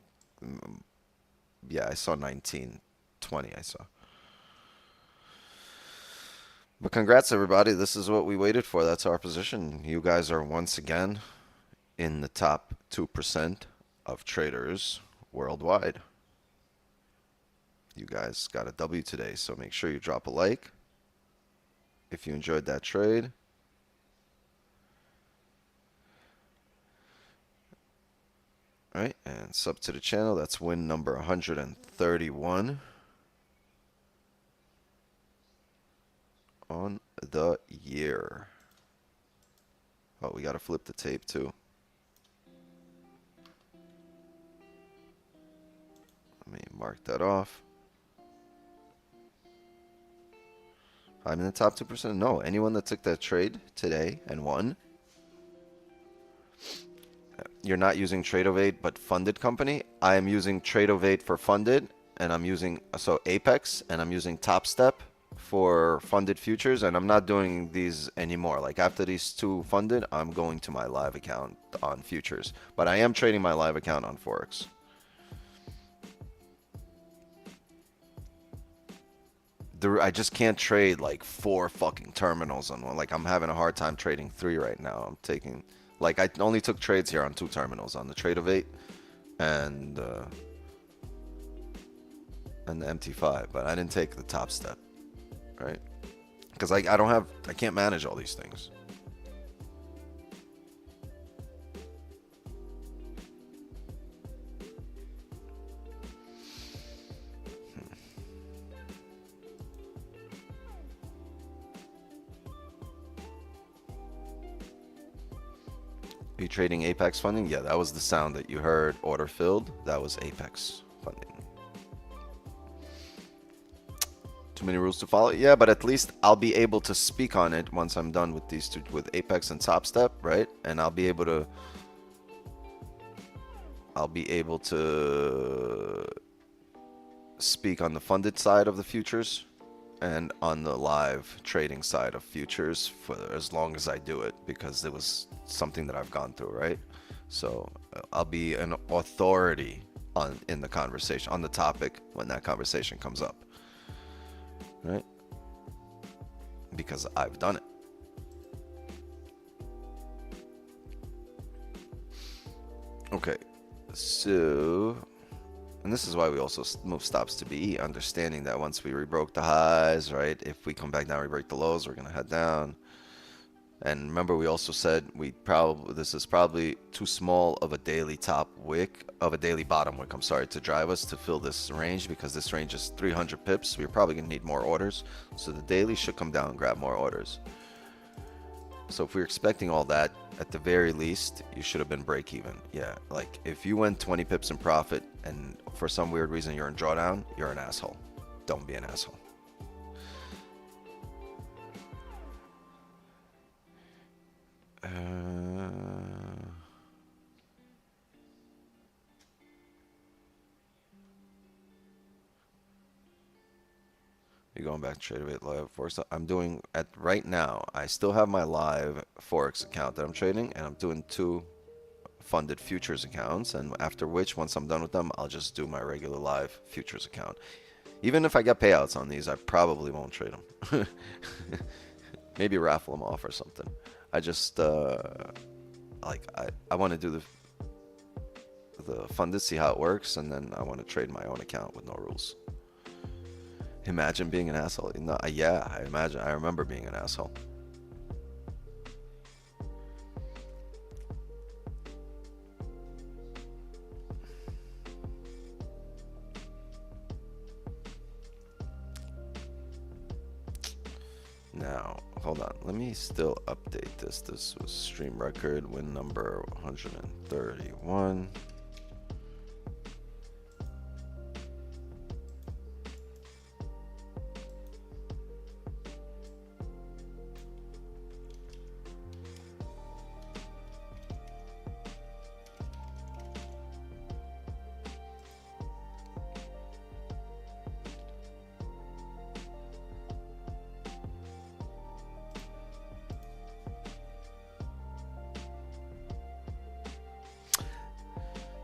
yeah, I saw 19, 20 I saw. But congrats, everybody. This is what we waited for. That's our position. You guys are once again in the top 2% of traders worldwide. You guys got a W today, so make sure you drop a like if you enjoyed that trade. All right, and sub to the channel. That's win number 131 on the year. Oh, we got to flip the tape too. Let me mark that off. I'm in the top 2%. No, anyone that took that trade today and won, you're not using TradeOvate but funded company. I am using TradeOvate for funded, and I'm using Apex, and I'm using Top Step for funded futures, and I'm not doing these anymore. Like after these two funded, I'm going to my live account on futures, but I am trading my live account on Forex. I just can't trade like 4 fucking terminals on one. Like I'm having a hard time trading 3 right now. I'm taking, like, I only took trades here on 2 terminals, on the TradeOvate and the MT5, but I didn't take the Top Step, right? Because I can't manage all these things. Are you trading Apex funding? Yeah, that was the sound that you heard. Order filled. That was Apex funding. Too many rules to follow? Yeah, but at least I'll be able to speak on it once I'm done with these two, with Apex and Top Step, right? And I'll be able to speak on the funded side of the futures and on the live trading side of futures for as long as I do it, because it was something that I've gone through, right? So I'll be an authority in the conversation, on the topic, when that conversation comes up, right? Because I've done it. Okay, so, and this is why we also move stops to BE, understanding that once we rebroke the highs, right, if we come back down, we break the lows, we're gonna head down. And remember, we also said this is probably too small of a daily top wick, of a daily bottom wick, I'm sorry, to drive us to fill this range, because this range is 300 pips. We're probably gonna need more orders, so the daily should come down and grab more orders. So if we're expecting all that, at the very least, you should have been break even. Yeah, like if you went 20 pips in profit and for some weird reason you're in drawdown, you're an asshole. Don't be an asshole. You're going back to TradeOvate live Forex. I'm doing right now. I still have my live Forex account that I'm trading, and I'm doing 2 funded futures accounts. And after which, once I'm done with them, I'll just do my regular live futures account. Even if I get payouts on these, I probably won't trade them. Maybe raffle them off or something. I just like I want to do the funded, see how it works, and then I want to trade my own account with no rules. Imagine being an asshole. No, yeah, I remember being an asshole. Now, hold on. Let me still update this. This was stream record, win number 131.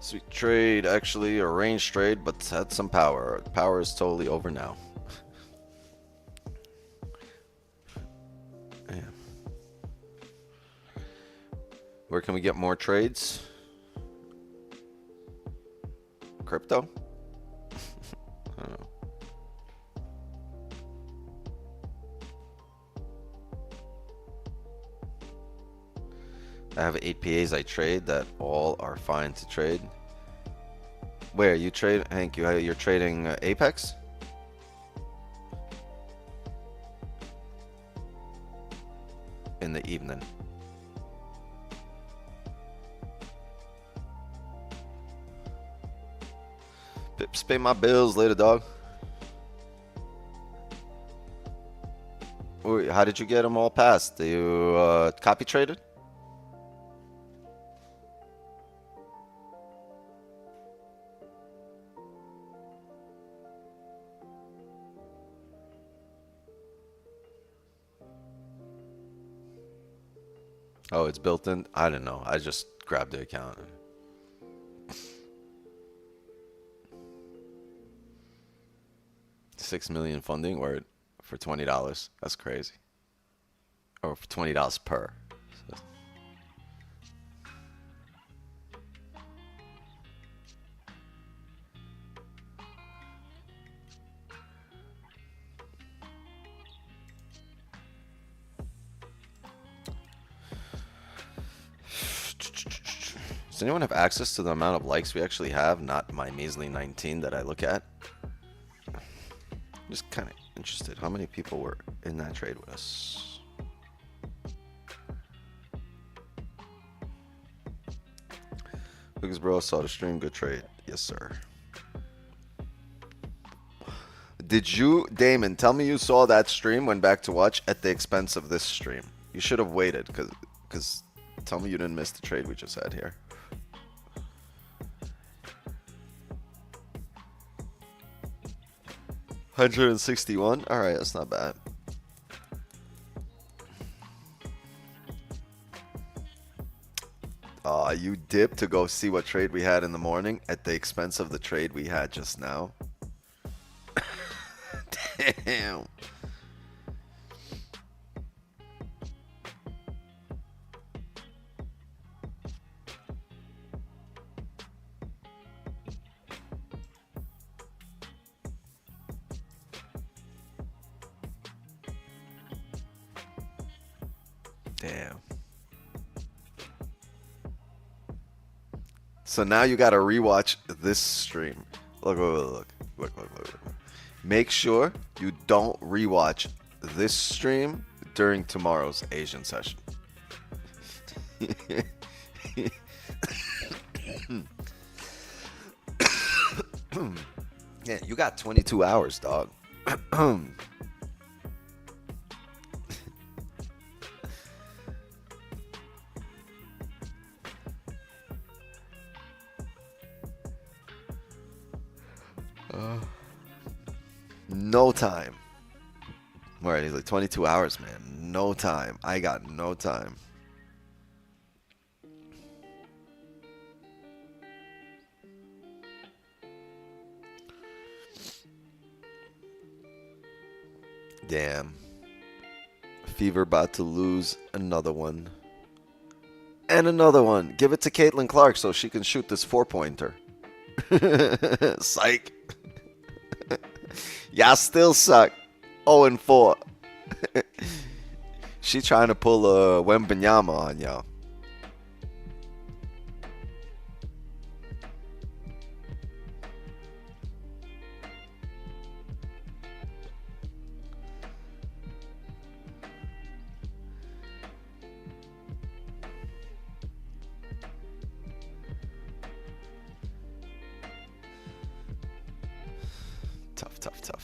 Sweet trade, actually a range trade, but had some power. Power is totally over now. Yeah. Where can we get more trades? Crypto? I don't know. I have 8 PAs I trade that all are fine to trade. Where you trade, Hank? You're trading Apex? In the evening. Pips, pay my bills later, dog. How did you get them all passed? Do you copy traded? Oh, it's built in? I don't know. I just grabbed the account. 6 million funding word for $20. That's crazy. Or for $20 per. So. Does anyone have access to the amount of likes we actually have? Not my measly 19 that I look at. I'm just kind of interested. How many people were in that trade with us? Lucas bro, saw the stream. Good trade. Yes, sir. Did you, Damon, tell me you saw that stream, went back to watch at the expense of this stream? You should have waited, because tell me you didn't miss the trade we just had here. $161. All right, that's not bad. You dipped to go see what trade we had in the morning at the expense of the trade we had just now. Damn. Damn. So now you got to rewatch this stream. Look. Make sure you don't rewatch this stream during tomorrow's Asian session. Yeah, you got 22 hours, dog. No time. Alright, he's like 22 hours, man. No time. I got no time. Damn. Fever about to lose another one. And another one. Give it to Caitlin Clark so she can shoot this 4-pointer. Psych. Y'all still suck. 0-4. She trying to pull a Wembanyama on y'all.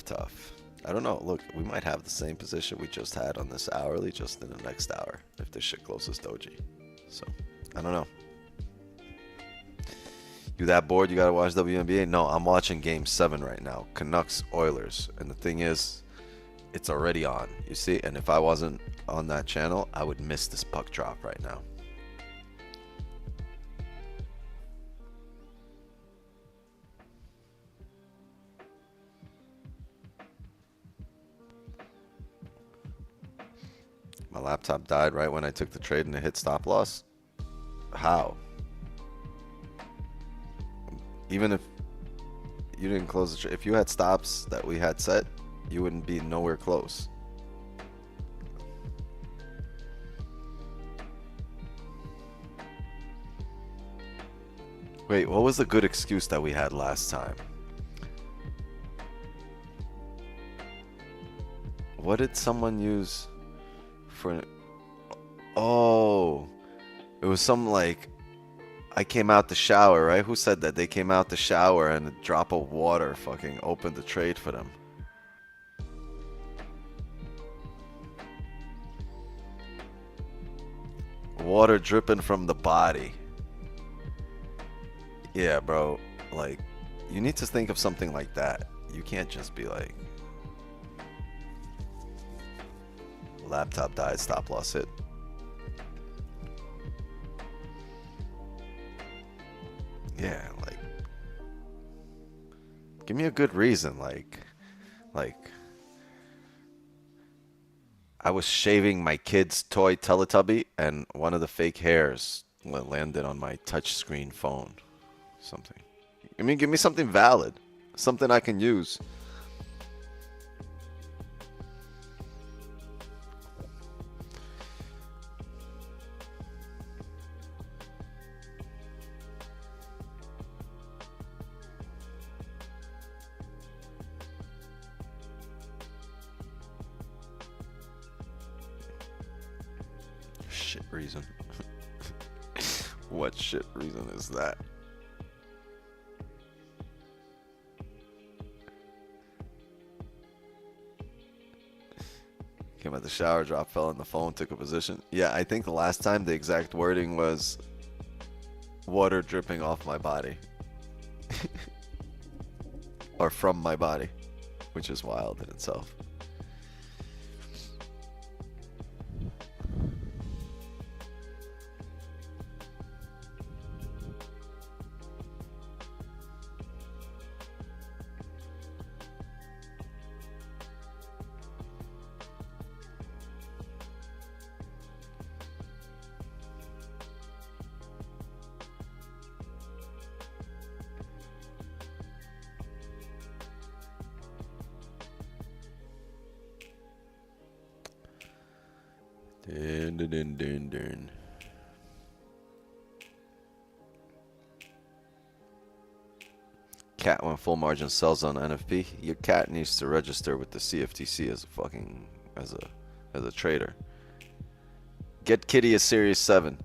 Tough. I don't know. Look, we might have the same position we just had on this hourly just in the next hour if this shit closes doji. So, I don't know. You that bored? You gotta watch WNBA? No, I'm watching Game 7 right now. Canucks Oilers. And the thing is, it's already on. You see? And if I wasn't on that channel, I would miss this puck drop right now. My laptop died right when I took the trade and it hit stop loss. How? Even if you didn't close the trade, if you had stops that we had set, you wouldn't be nowhere close. Wait, what was the good excuse that we had last time? What did someone use? Oh, it was some like I came out the shower, right? Who said that? They came out the shower and a drop of water fucking opened the trade for them. Water dripping from the body. Yeah, bro. Like, you need to think of something like that. You can't just be like, laptop died, stop loss hit. Yeah, like, give me a good reason. Like, I was shaving my kid's toy Teletubby, and one of the fake hairs landed on my touchscreen phone. Something. I mean, give me something valid, something I can use. Shit reason. What shit reason is that? Came out the shower, dropped, fell on the phone, took a position. Yeah, I think the last time the exact wording was water dripping off my body. Or from my body, which is wild in itself. Dun. Cat when full margin sells on NFP. Your cat needs to register with the CFTC as a fucking as a trader. Get Kitty a Series 7.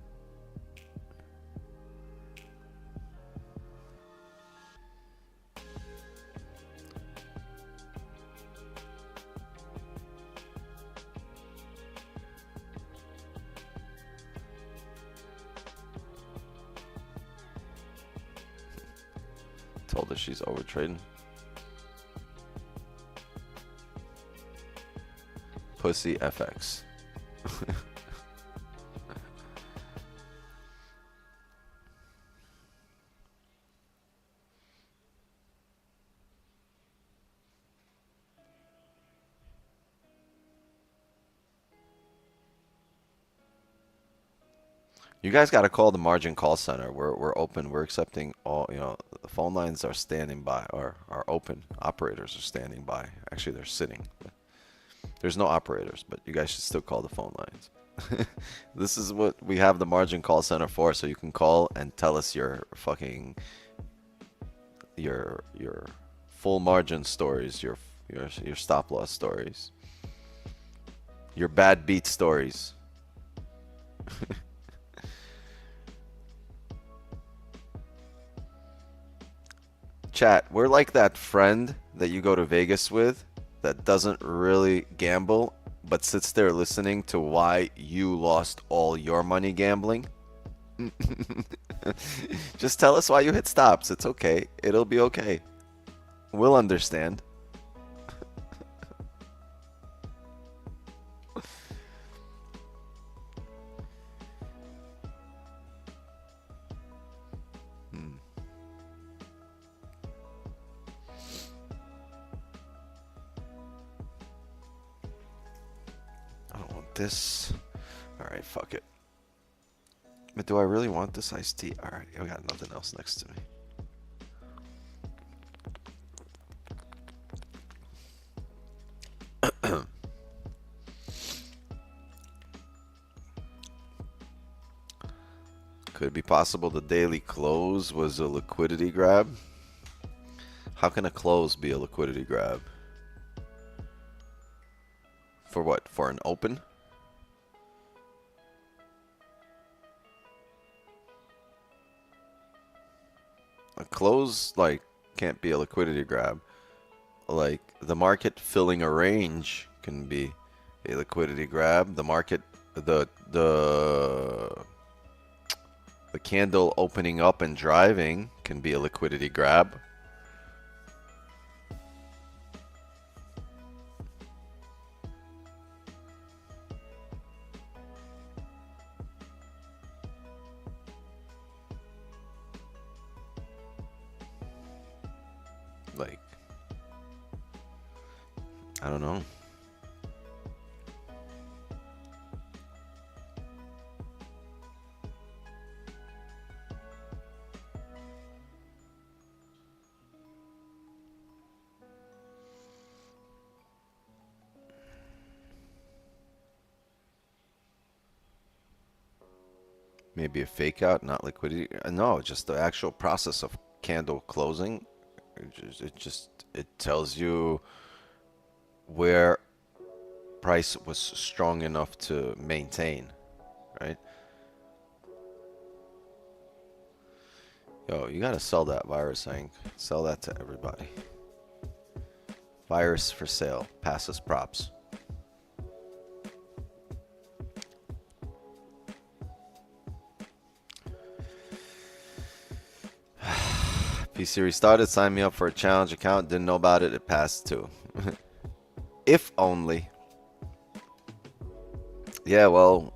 Told her she's over trading. Pussy FX. You guys got to call the margin call center. We're open. We're accepting all. You know, the phone lines are standing by, or are open. Operators are standing by. Actually, they're sitting. There's no operators, but you guys should still call the phone lines. This is what we have the margin call center for, so you can call and tell us your fucking your full margin stories, your stop loss stories, your bad beat stories. Chat, we're like that friend that you go to Vegas with that doesn't really gamble but sits there listening to why you lost all your money gambling. Just tell us why you hit stops. It's okay. It'll be okay. We'll understand. This. Alright, fuck it. But do I really want this iced tea? Alright, I got nothing else next to me. Could it be possible the daily close was a liquidity grab? How can a close be a liquidity grab? For what? For an open? A close, like, can't be a liquidity grab. Like, the market filling a range can be a liquidity grab. The market, the A candle opening up and driving can be a liquidity grab. Like, I don't know. Maybe a fake out, not liquidity. No, just the actual process of candle closing. It tells you where price was strong enough to maintain, right? Yo, you gotta sell that virus thing. Sell that to everybody. Virus for sale. Passes props. PC restarted. Signed me up for a challenge account. Didn't know about it. It passed too. If only. Yeah, well,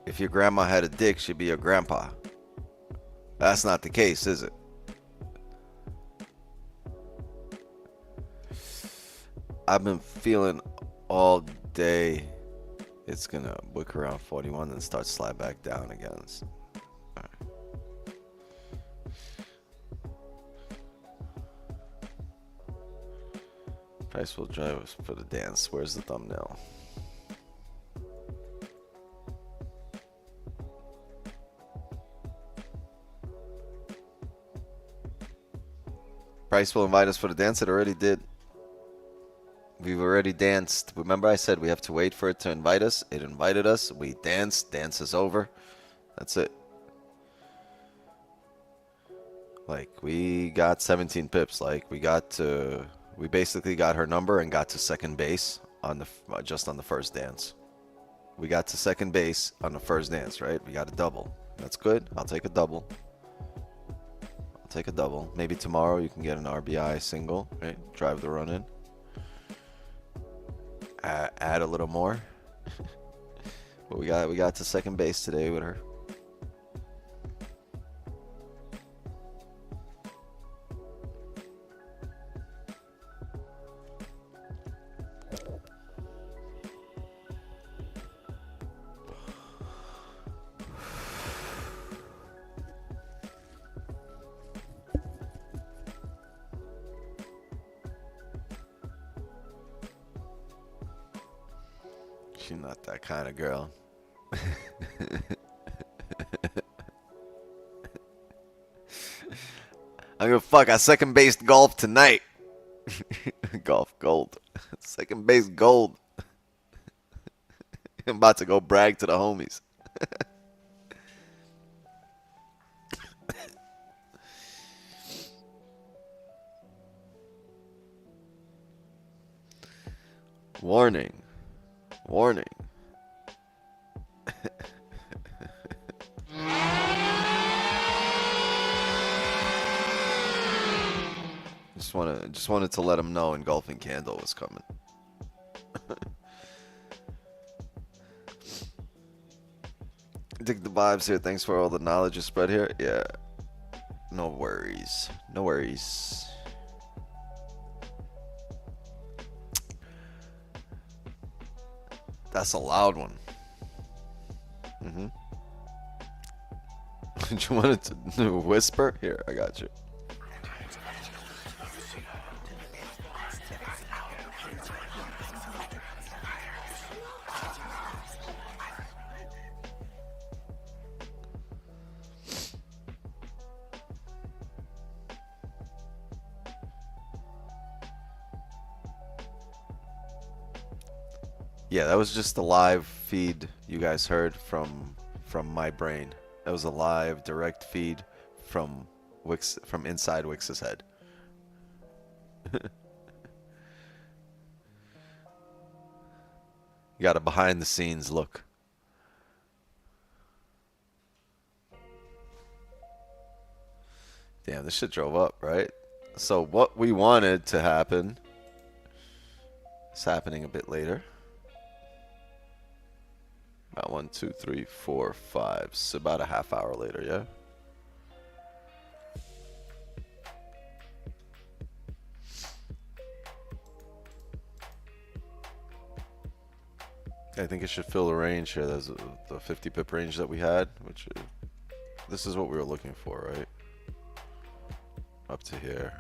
if your grandma had a dick, she'd be your grandpa. That's not the case, is it? I've been feeling all day it's gonna wick around 41 and start slide back down again. Price will drive us for the dance. Where's the thumbnail? Price will invite us for the dance. It already did. We've already danced. Remember I said we have to wait for it to invite us? It invited us. We danced. Dance is over. That's it. Like, we got 17 pips. Like, we basically got her number and got to second base on the just on the first dance. We got to second base on the first dance, right? We got a double. That's good. I'll take a double. I'll take a double. Maybe tomorrow you can get an RBI single, right? Drive the run in. Add a little more. But we got to second base today with her. She's not that kind of girl. I don't give a fuck. I second based golf tonight. Golf gold. Second base gold. I'm about to go brag to the homies. Warning. Warning. Just wanted to let him know engulfing candle was coming. Dig the vibes here. Thanks for all the knowledge you spread here. Yeah. No worries. No worries. That's a loud one. You wanted to whisper? Here, I got you. Yeah, that was just the live feed you guys heard from my brain. That was a live direct feed from inside Wix's head. You got a behind the scenes look. Damn, this shit drove up, right? So what we wanted to happen is happening a bit later. About 1, 2, 3, 4, 5. So about a half hour later, yeah? I think it should fill the range here. There's the 50 pip range that we had, which this is what we were looking for, right? Up to here.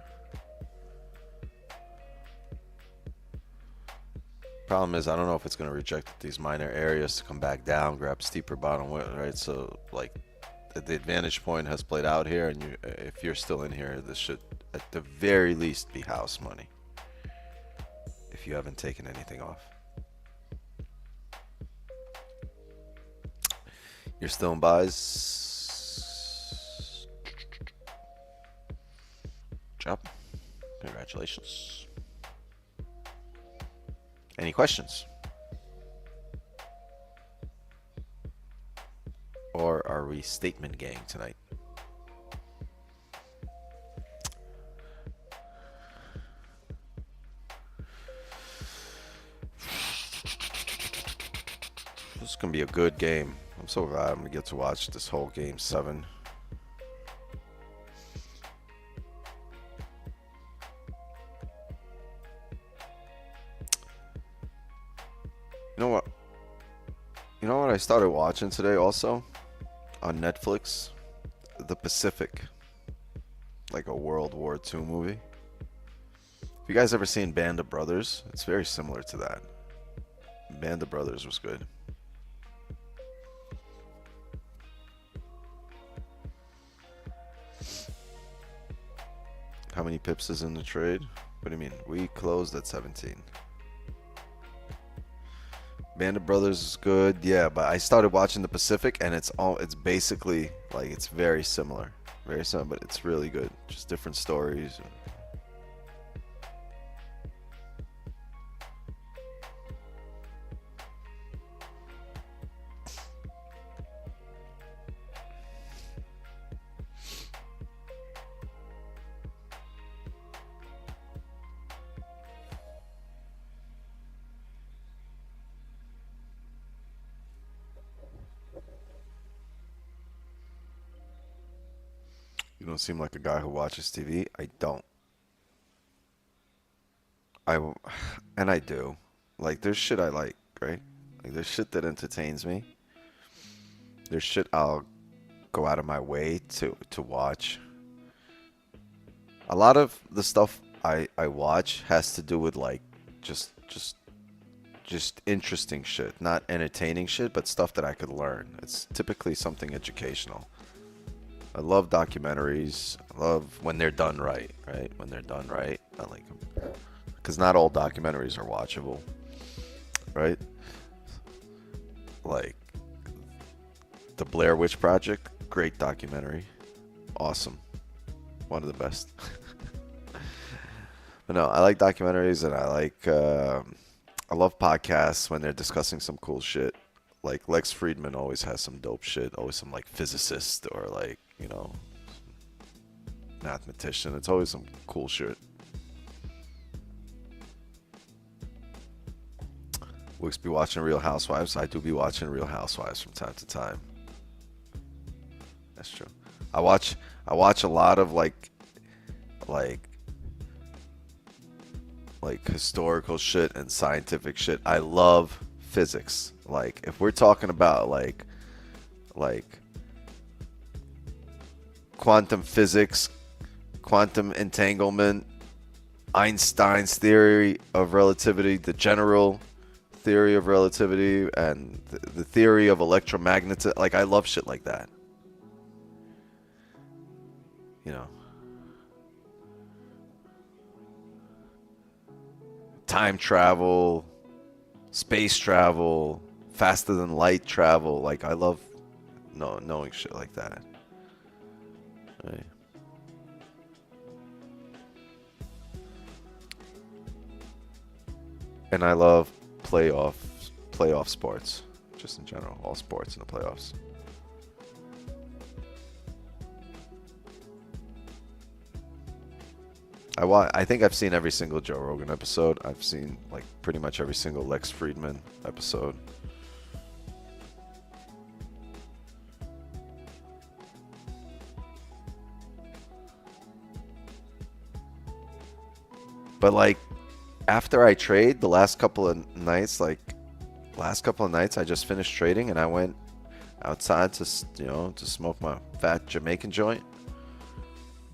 Problem is, I don't know if it's going to reject these minor areas to come back down, grab steeper bottom, right? So, like, the advantage point has played out here, and if you're still in here, this should, at the very least, be house money. If you haven't taken anything off. You're still in buys. Job. Congratulations. Any questions? Or are we statement gang tonight? This is going to be a good game. I'm so glad I'm going to get to watch this whole game 7. You know what? You know what I started watching today also? On Netflix? The Pacific. Like a World War II movie. Have you guys ever seen Band of Brothers? It's very similar to that. Band of Brothers was good. How many pips is in the trade? What do you mean? We closed at 17. Band of Brothers is good, yeah, but I started watching the Pacific, and it's basically like it's very similar, but it's really good. Just different stories. You don't seem like a guy who watches TV. I don't. And I do. Like, there's shit I like, right? Like, there's shit that entertains me. There's shit I'll go out of my way to watch. A lot of the stuff I watch has to do with, like, just interesting shit. Not entertaining shit, but stuff that I could learn. It's typically something educational. I love documentaries. I love when they're done right, right? When they're done right, I like them. Because not all documentaries are watchable, right? Like the Blair Witch Project, great documentary. Awesome. One of the best. But no, I like documentaries, and I love podcasts when they're discussing some cool shit. Like Lex Friedman always has some dope shit. Always some like physicist or like, you know, mathematician. It's always some cool shit. Wicks be watching Real Housewives. I do be watching Real Housewives from time to time. That's true. I watch a lot of like historical shit and scientific shit. I love physics. Like if we're talking about like quantum physics, quantum entanglement, Einstein's theory of relativity, the general theory of relativity, and the theory of electromagnetism. Like I love shit like that. You know. Time travel, space travel, faster than light travel. Like I love knowing shit like that. Right. And I love playoff sports, just in general, all sports in the playoffs. I think I've seen every single Joe Rogan episode. I've seen like pretty much every single Lex Friedman episode. But like after I trade the last couple of nights, I just finished trading and I went outside to, you know, to smoke my fat Jamaican joint.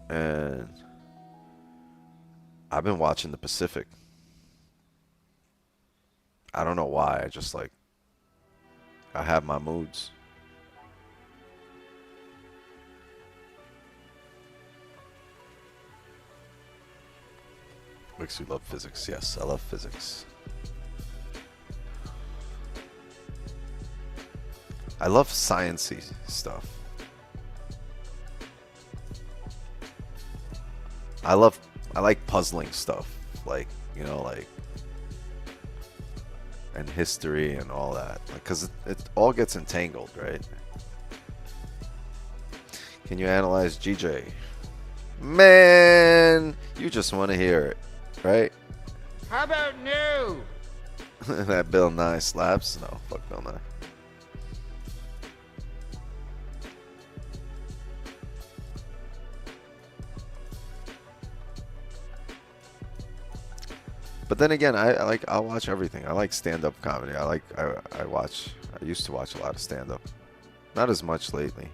And I've been watching the Pacific. I don't know why. I just like, I have my moods. Makes you love physics. Yes, I love physics. I love sciencey stuff. I like puzzling stuff, like, you know, like, and history and all that, because it all gets entangled, right? Can you analyze GJ? Man, you just want to hear it, right? How about new? That Bill Nye slaps? No, fuck Bill Nye. But then again, I'll watch everything. I like stand-up comedy. I used to watch a lot of stand-up. Not as much lately.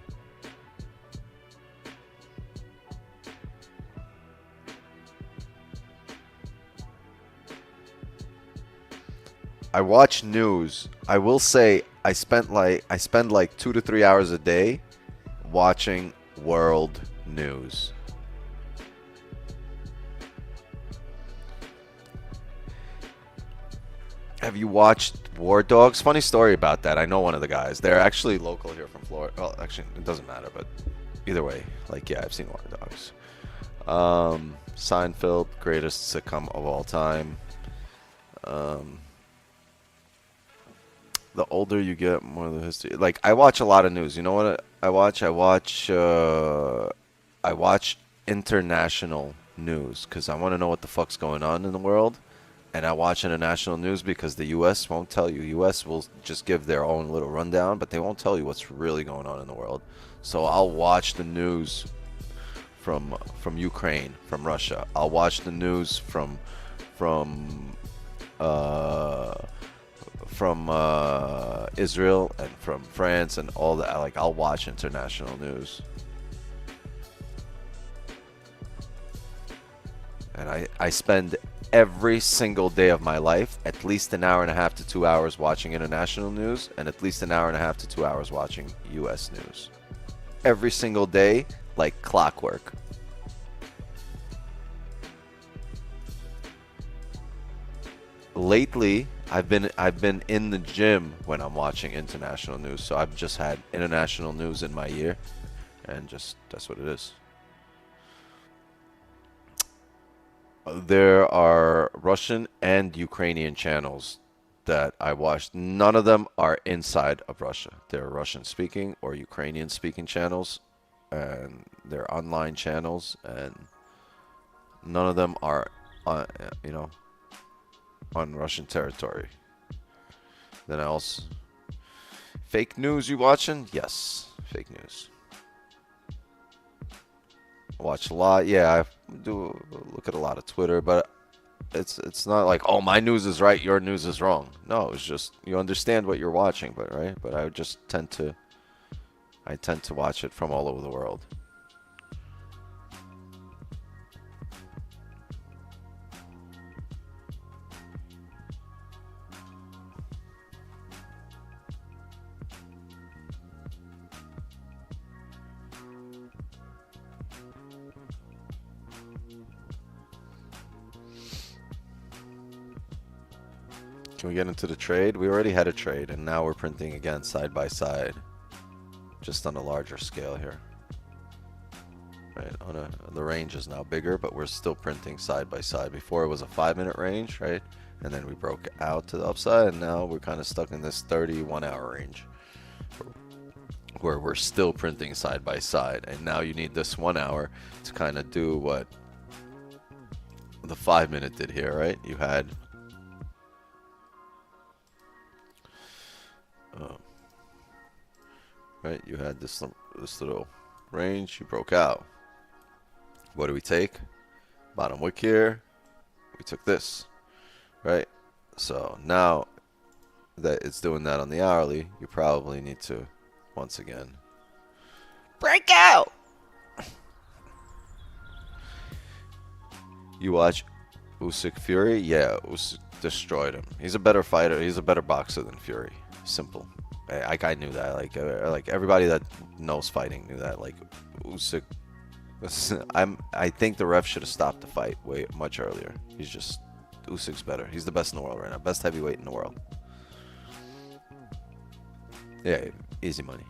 I watch news. I will say I spend like 2 to 3 hours a day watching world news. Have you watched War Dogs? Funny story about that. I know one of the guys. They're actually local here from Florida. Well, actually, it doesn't matter, but either way, like, yeah, I've seen War Dogs. Seinfeld, greatest sitcom of all time. The older you get, more of the history. Like, I watch a lot of news. You know what I watch? I watch international news because I want to know what the fuck's going on in the world. And I watch international news because the U.S. won't tell you. U.S. will just give their own little rundown, but they won't tell you what's really going on in the world. So I'll watch the news from Ukraine, from Russia. I'll watch the news from Israel and from France and all that. Like, I'll watch international news. And I spend every single day of my life at least an hour and a half to 2 hours watching international news and at least an hour and a half to 2 hours watching U.S. news. Every single day, like clockwork. Lately, I've been in the gym when I'm watching international news, so I've just had international news in my ear, and just that's what it is. There are Russian and Ukrainian channels that I watched. None of them are inside of Russia. They're Russian speaking or Ukrainian speaking channels, and they're online channels, and none of them are on Russian territory. Then I also fake news you watching? Yes, fake news. Watch a lot. Yeah, I do look at a lot of Twitter, but it's not like, oh, my news is right, your news is wrong. No, it's just you understand what you're watching, but right? But I just tend to watch it from all over the world. Can we get into the trade? We already had a trade, and now we're printing again side by side, just on a larger scale here. Right, the range is now bigger, but we're still printing side by side. Before it was a 5-minute range, right? And then we broke out to the upside, and now we're kind of stuck in this 31-hour range, where we're still printing side by side. And now you need this 1 hour to kind of do what the 5-minute did here, right? You had right, you had this little range, you broke out. What do we take? Bottom wick here, we took this, right? So now that it's doing that on the hourly, you probably need to once again break out. You watch Usyk Fury? Yeah, Usyk destroyed him. He's a better fighter. He's a better boxer than Fury. Simple. I knew that. Like everybody that knows fighting knew that. Like Usyk, I think the ref should have stopped the fight much earlier. Usyk's better. He's the best in the world right now. Best heavyweight in the world. Yeah, easy money.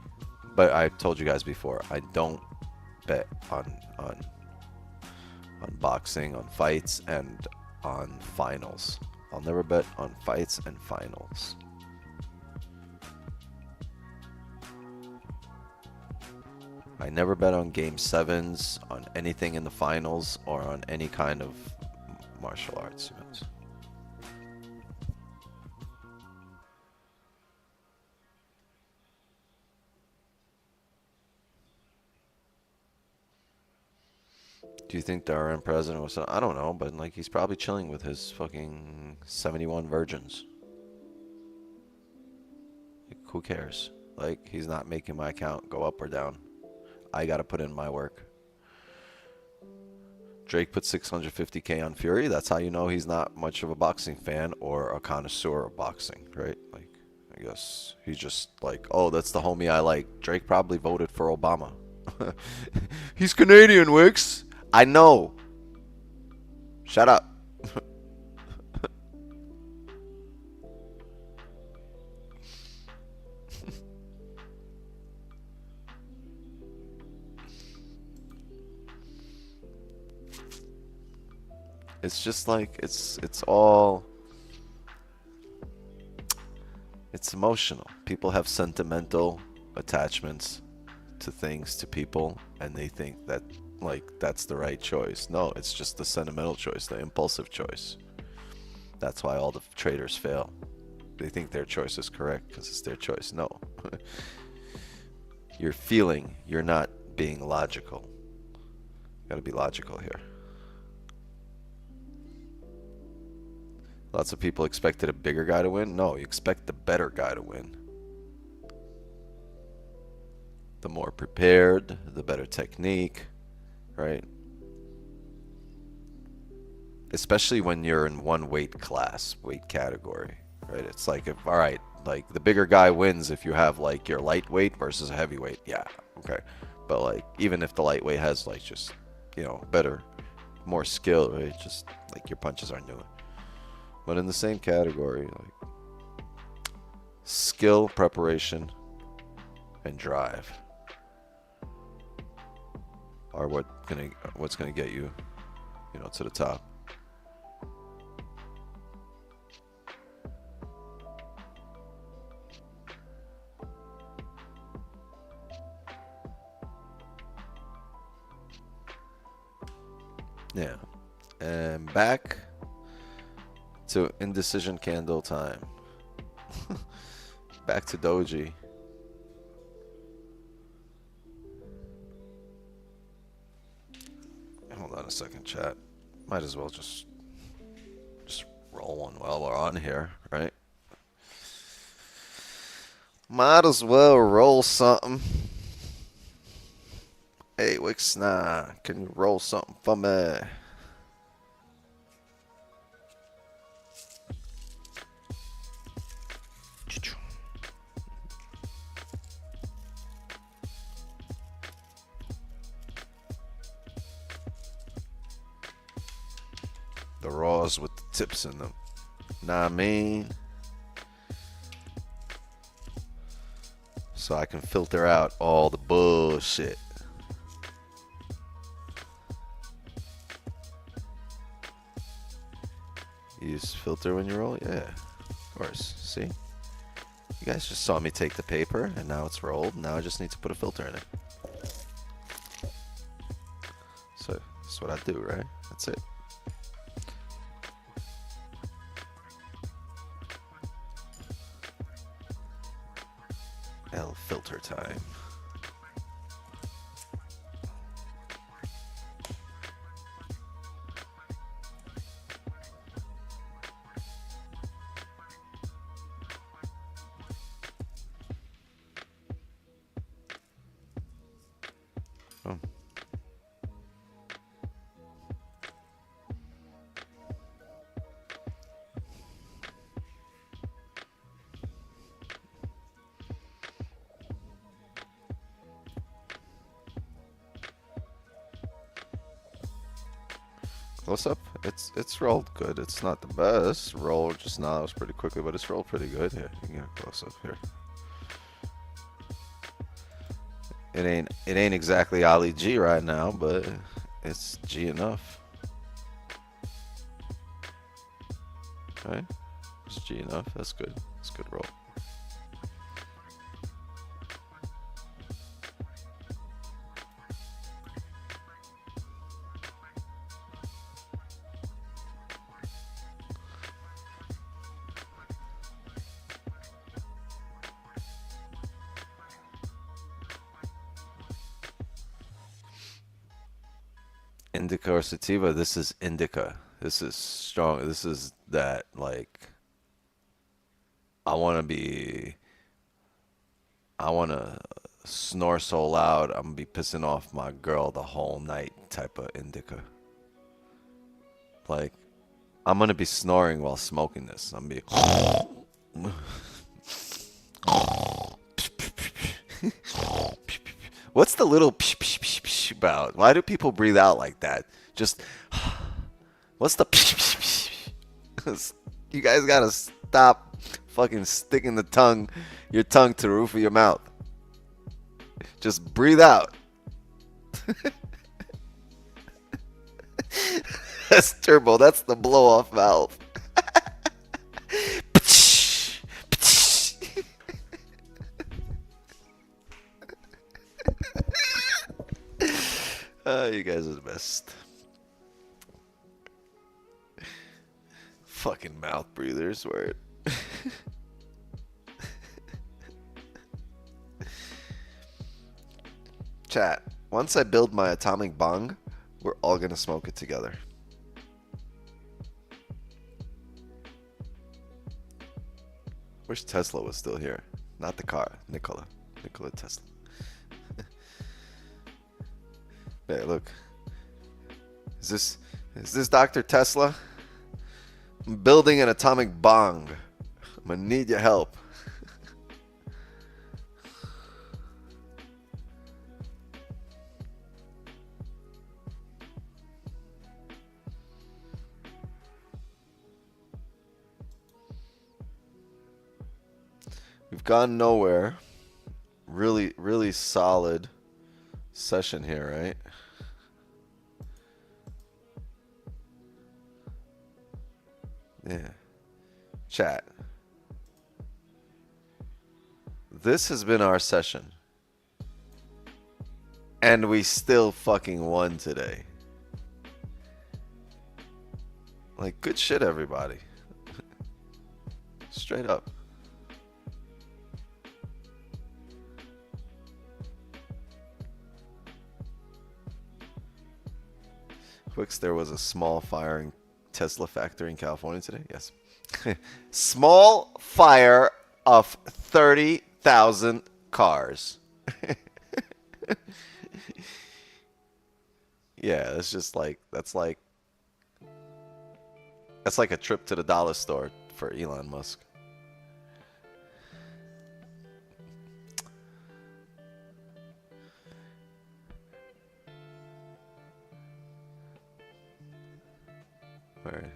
But I told you guys before, I don't bet on boxing, on fights, and on finals. I'll never bet on fights and finals. I never bet on game 7s, on anything in the finals, or on any kind of martial arts events. Do you think the RN president was? I don't know, but like he's probably chilling with his fucking 71 virgins. Like, who cares? Like he's not making my account go up or down. I gotta put in my work. Drake put 650K on Fury. That's how you know he's not much of a boxing fan or a connoisseur of boxing, right? Like I guess he's just like, oh, that's the homie I like. Drake probably voted for Obama. He's Canadian, Wicks. I know. Shut up. It's just like it's all it's emotional. People have sentimental attachments to things, to people, and they think that like that's the right choice. No, it's just the sentimental choice, the impulsive choice. That's why all the traders fail. They think their choice is correct because it's their choice. No. You're feeling, you're not being logical. You gotta be logical here. Lots of people expected a bigger guy to win. No, you expect the better guy to win. The more prepared, the better technique, right? Especially when you're in one weight class, weight category, right? It's like, if, all right, like the bigger guy wins if you have like your lightweight versus a heavyweight. Yeah, okay. But like, even if the lightweight has like just, you know, better, more skill, right? Just like your punches aren't doing it. But in the same category, like skill, preparation, and drive are what's gonna get you, you know, to the top. Yeah, and back to indecision candle time. Back to doji. Hold on a second, chat. Might as well just roll one while we're on here, right? Might as well roll something. Hey, Wixna, can you roll something for me? The raws with the tips in them. Nah, I mean, so I can filter out all the bullshit. You use filter when you roll? Yeah, of course. See? You guys just saw me take the paper, and now it's rolled. Now I just need to put a filter in it. So that's what I do, right? That's it. El filter time. Oh. Close up, it's rolled good. It's not the best roll, just now it's pretty quickly, but it's rolled pretty good. Here, you can get a close up here. It ain't exactly Ali G right now, but it's G enough. Right? It's G enough. That's good. That's a good roll. Indica or sativa? This is indica. This is strong. This is that, like, I want to snore so loud I'm gonna be pissing off my girl the whole night type of indica. Like, I'm gonna be snoring while smoking this. I'm gonna be what's the little psh, psh, psh, psh about? Why do people breathe out like that? Just what's the psh, psh, psh? You guys gotta stop fucking sticking your tongue to the roof of your mouth. Just breathe out. That's turbo. That's the blow off valve. You guys are the best. Fucking mouth breathers, word. Chat, once I build my atomic bong, we're all gonna smoke it together. Wish Tesla was still here. Not the car. Nikola Tesla. Hey, look. Is this Dr. Tesla? I'm building an atomic bong. I'm gonna need your help. We've gone nowhere. Really, really solid session here, right? Yeah. Chat. This has been our session. And we still fucking won today. Like, good shit, everybody. Straight up. Quicks, there was a small fire in Tesla factory in California today. Yes. Small fire of 30,000 cars. Yeah, it's just like that's like a trip to the dollar store for Elon Musk. All right.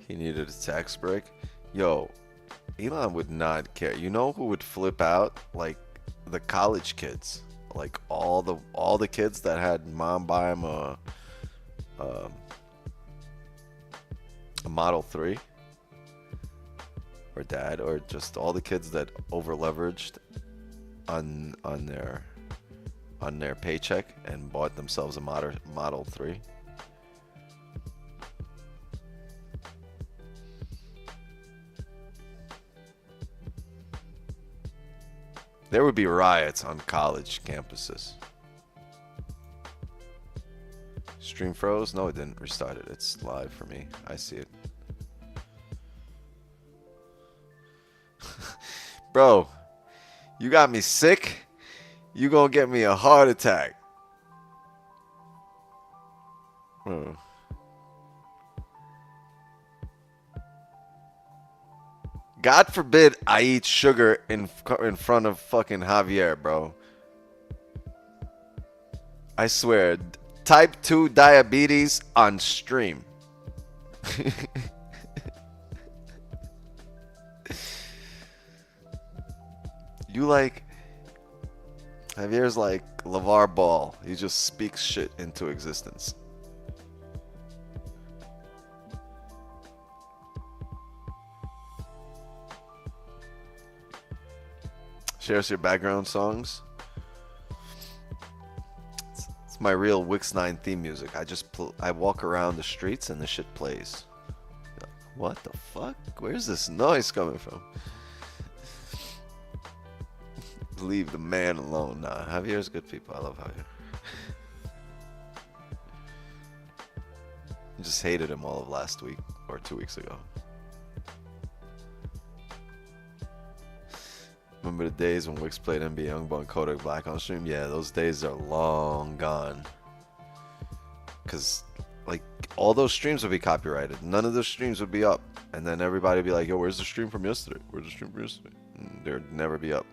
He needed a tax break. Yo, Elon would not care. You know who would flip out? Like the college kids. Like all the kids that had mom buy him a Model 3, or dad, or just all the kids that over leveraged on their paycheck and bought themselves a Model 3. There would be riots on college campuses. Stream froze? No, it didn't restart it. It's live for me. I see it. Bro, you got me sick. You gonna get me a heart attack. Hmm. God forbid I eat sugar in front of fucking Javier, bro. I swear. Type 2 diabetes on stream. You like... Javier's like LeVar Ball. He just speaks shit into existence. Share us your background songs. It's my real Wix 9 theme music. I walk around the streets and the shit plays. What the fuck? Where's this noise coming from? Leave the man alone. Nah, Javier's good people. I love Javier. I just hated him all of last week or 2 weeks ago. Remember the days when Wix played NBA Youngboy and Kodak Black on stream? Yeah, those days are long gone. Because, like, all those streams would be copyrighted. None of those streams would be up. And then everybody would be like, yo, where's the stream from yesterday? Where's the stream from yesterday? And they'd never be up.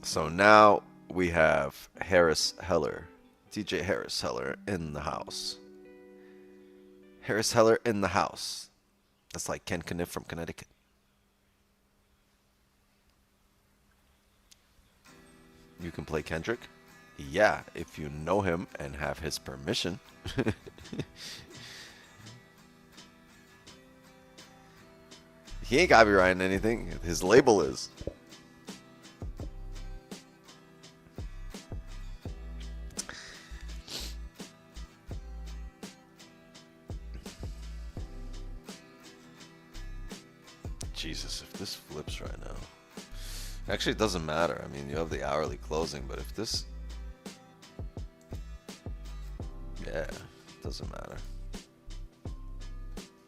So now we have Harris Heller. DJ Harris Heller in the house. Harris Heller in the house. That's like Ken Kniff from Connecticut. You can play Kendrick? Yeah, if you know him and have his permission. He ain't copyrighting anything. His label is. Jesus, if this flips right now. Actually, it doesn't matter. I mean, you have the hourly closing, but if this... Yeah, it doesn't matter.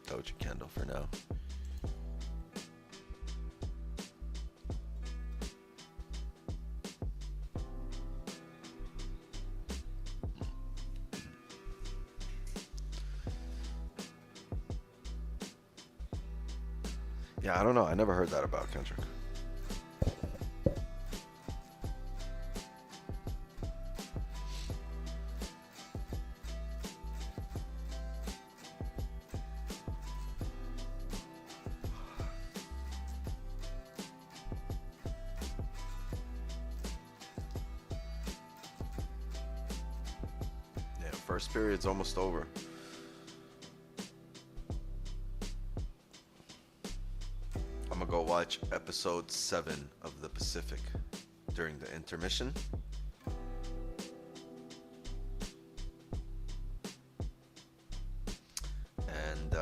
Doji Kendall for now. Yeah, I don't know. I never heard that about Kendrick. Yeah, first period's almost over. I'm gonna go watch episode 7 of The Pacific during the intermission. And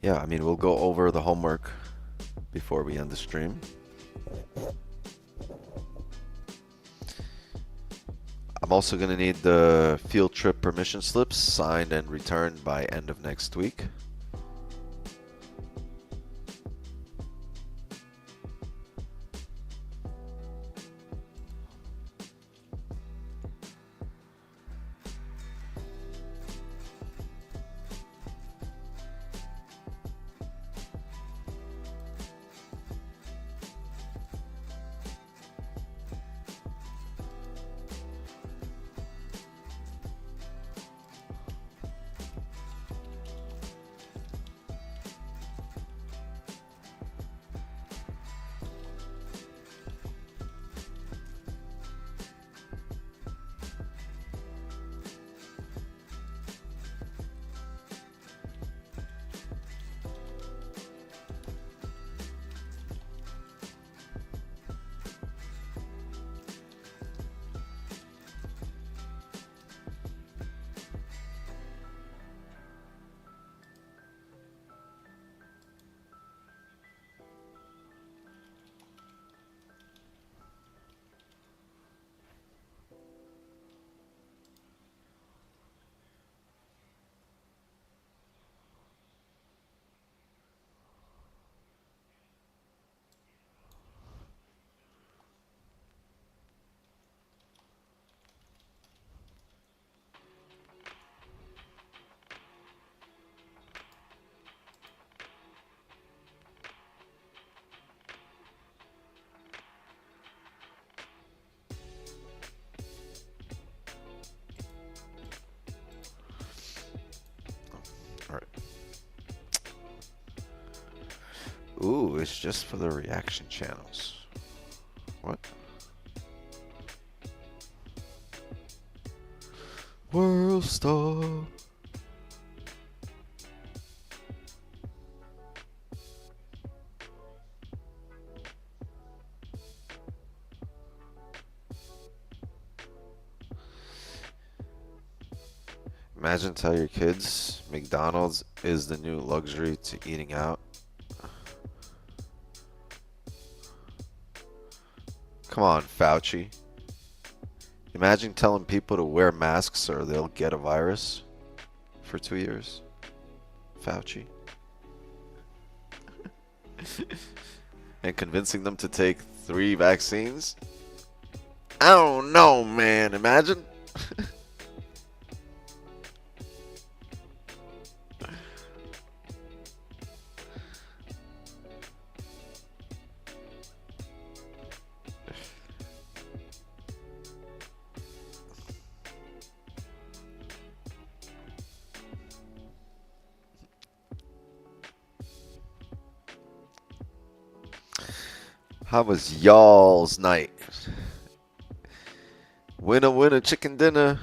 yeah, I mean, we'll go over the homework before we end the stream. I'm also gonna need the field trip permission slips signed and returned by end of next week. Ooh, it's just for the reaction channels. What? World Star. Imagine tell your kids McDonald's is the new luxury to eating out. Come on, Fauci. Imagine telling people to wear masks or they'll get a virus for 2 years. Fauci. And convincing them to take 3 vaccines? I don't know, man. Imagine. How was y'all's night? Winner, winner, chicken dinner.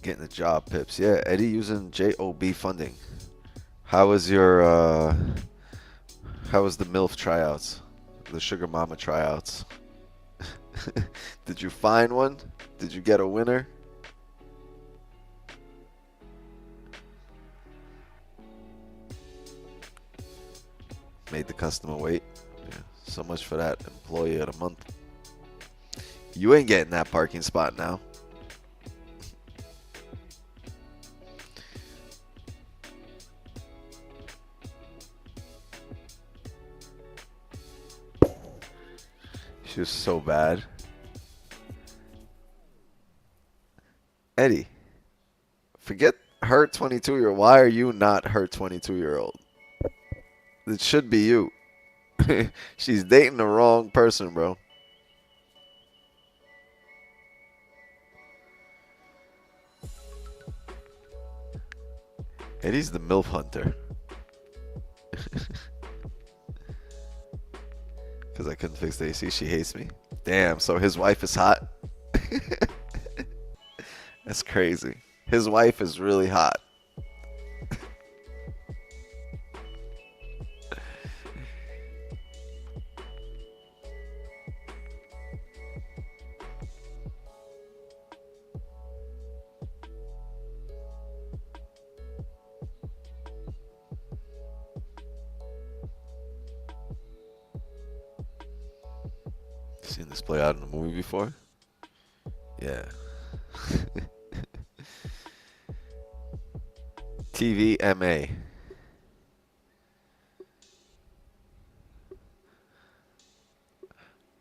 Getting the job, Pips. Yeah, Eddie using JOB funding. How was your, how was the MILF tryouts? The Sugar Mama tryouts? Did you find one? Did you get a winner? Made the customer wait. Yeah, so much for that employee of the month. You ain't getting that parking spot now. She was so bad. Eddie, forget her 22-year-old. Why are you not her 22-year-old? It should be you. She's dating the wrong person, bro. Eddie's the MILF hunter. Because I couldn't fix the AC. She hates me. Damn, so his wife is hot? That's crazy. His wife is really hot. Seen this play out in a movie before? Yeah. TVMA.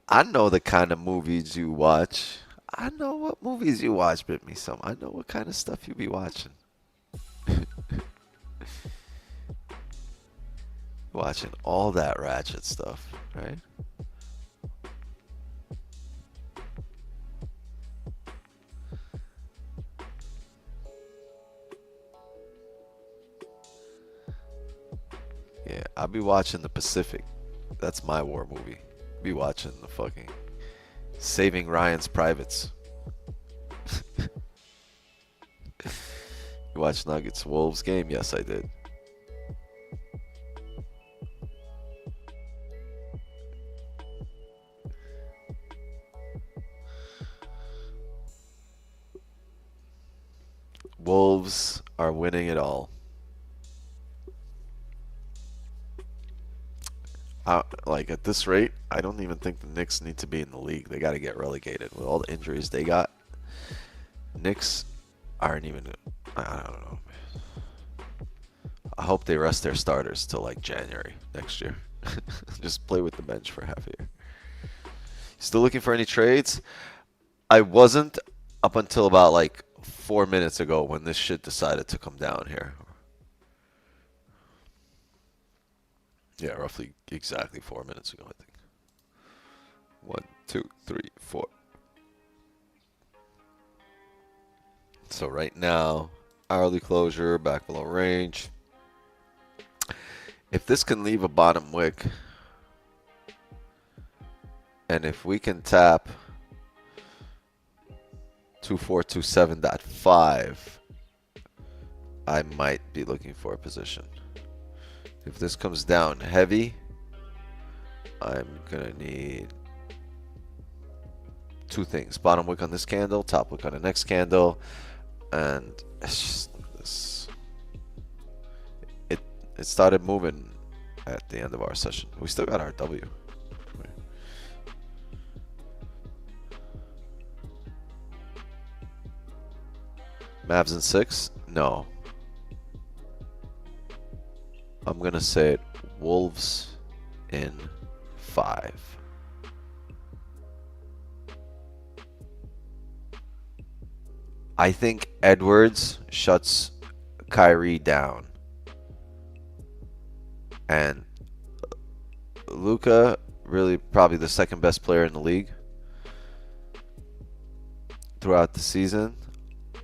I know the kind of movies you watch. I know what movies you watch, Bit Me Some. I know what kind of stuff you be watching. Watching all that ratchet stuff, right? Yeah, I'll be watching The Pacific. That's my war movie. Be watching the fucking Saving Ryan's Privates. You watch Nuggets Wolves game? Yes, I did. Wolves are winning it all. Like at this rate, I don't even think the Knicks need to be in the league. They got to get relegated with all the injuries they got. Knicks aren't even. I don't know. I hope they rest their starters till like January next year. Just play with the bench for half a year. Still looking for any trades? I wasn't up until about like 4 minutes ago when this shit decided to come down here. Yeah, roughly exactly 4 minutes ago, I think. 1, 2, 3, 4. So right now, Hourly closure, back below range. If this can leave a bottom wick, and if we can tap 2427.5, I might be looking for a position. If this comes down heavy, I'm gonna need two things: bottom wick on this candle, top wick on the next candle, and it's just this. It started moving at the end of our session. We still got our W. Mavs in 6? No. I'm gonna say it. Wolves in 5. I think Edwards shuts Kyrie down. And Luka, really probably the second best player in the league throughout the season.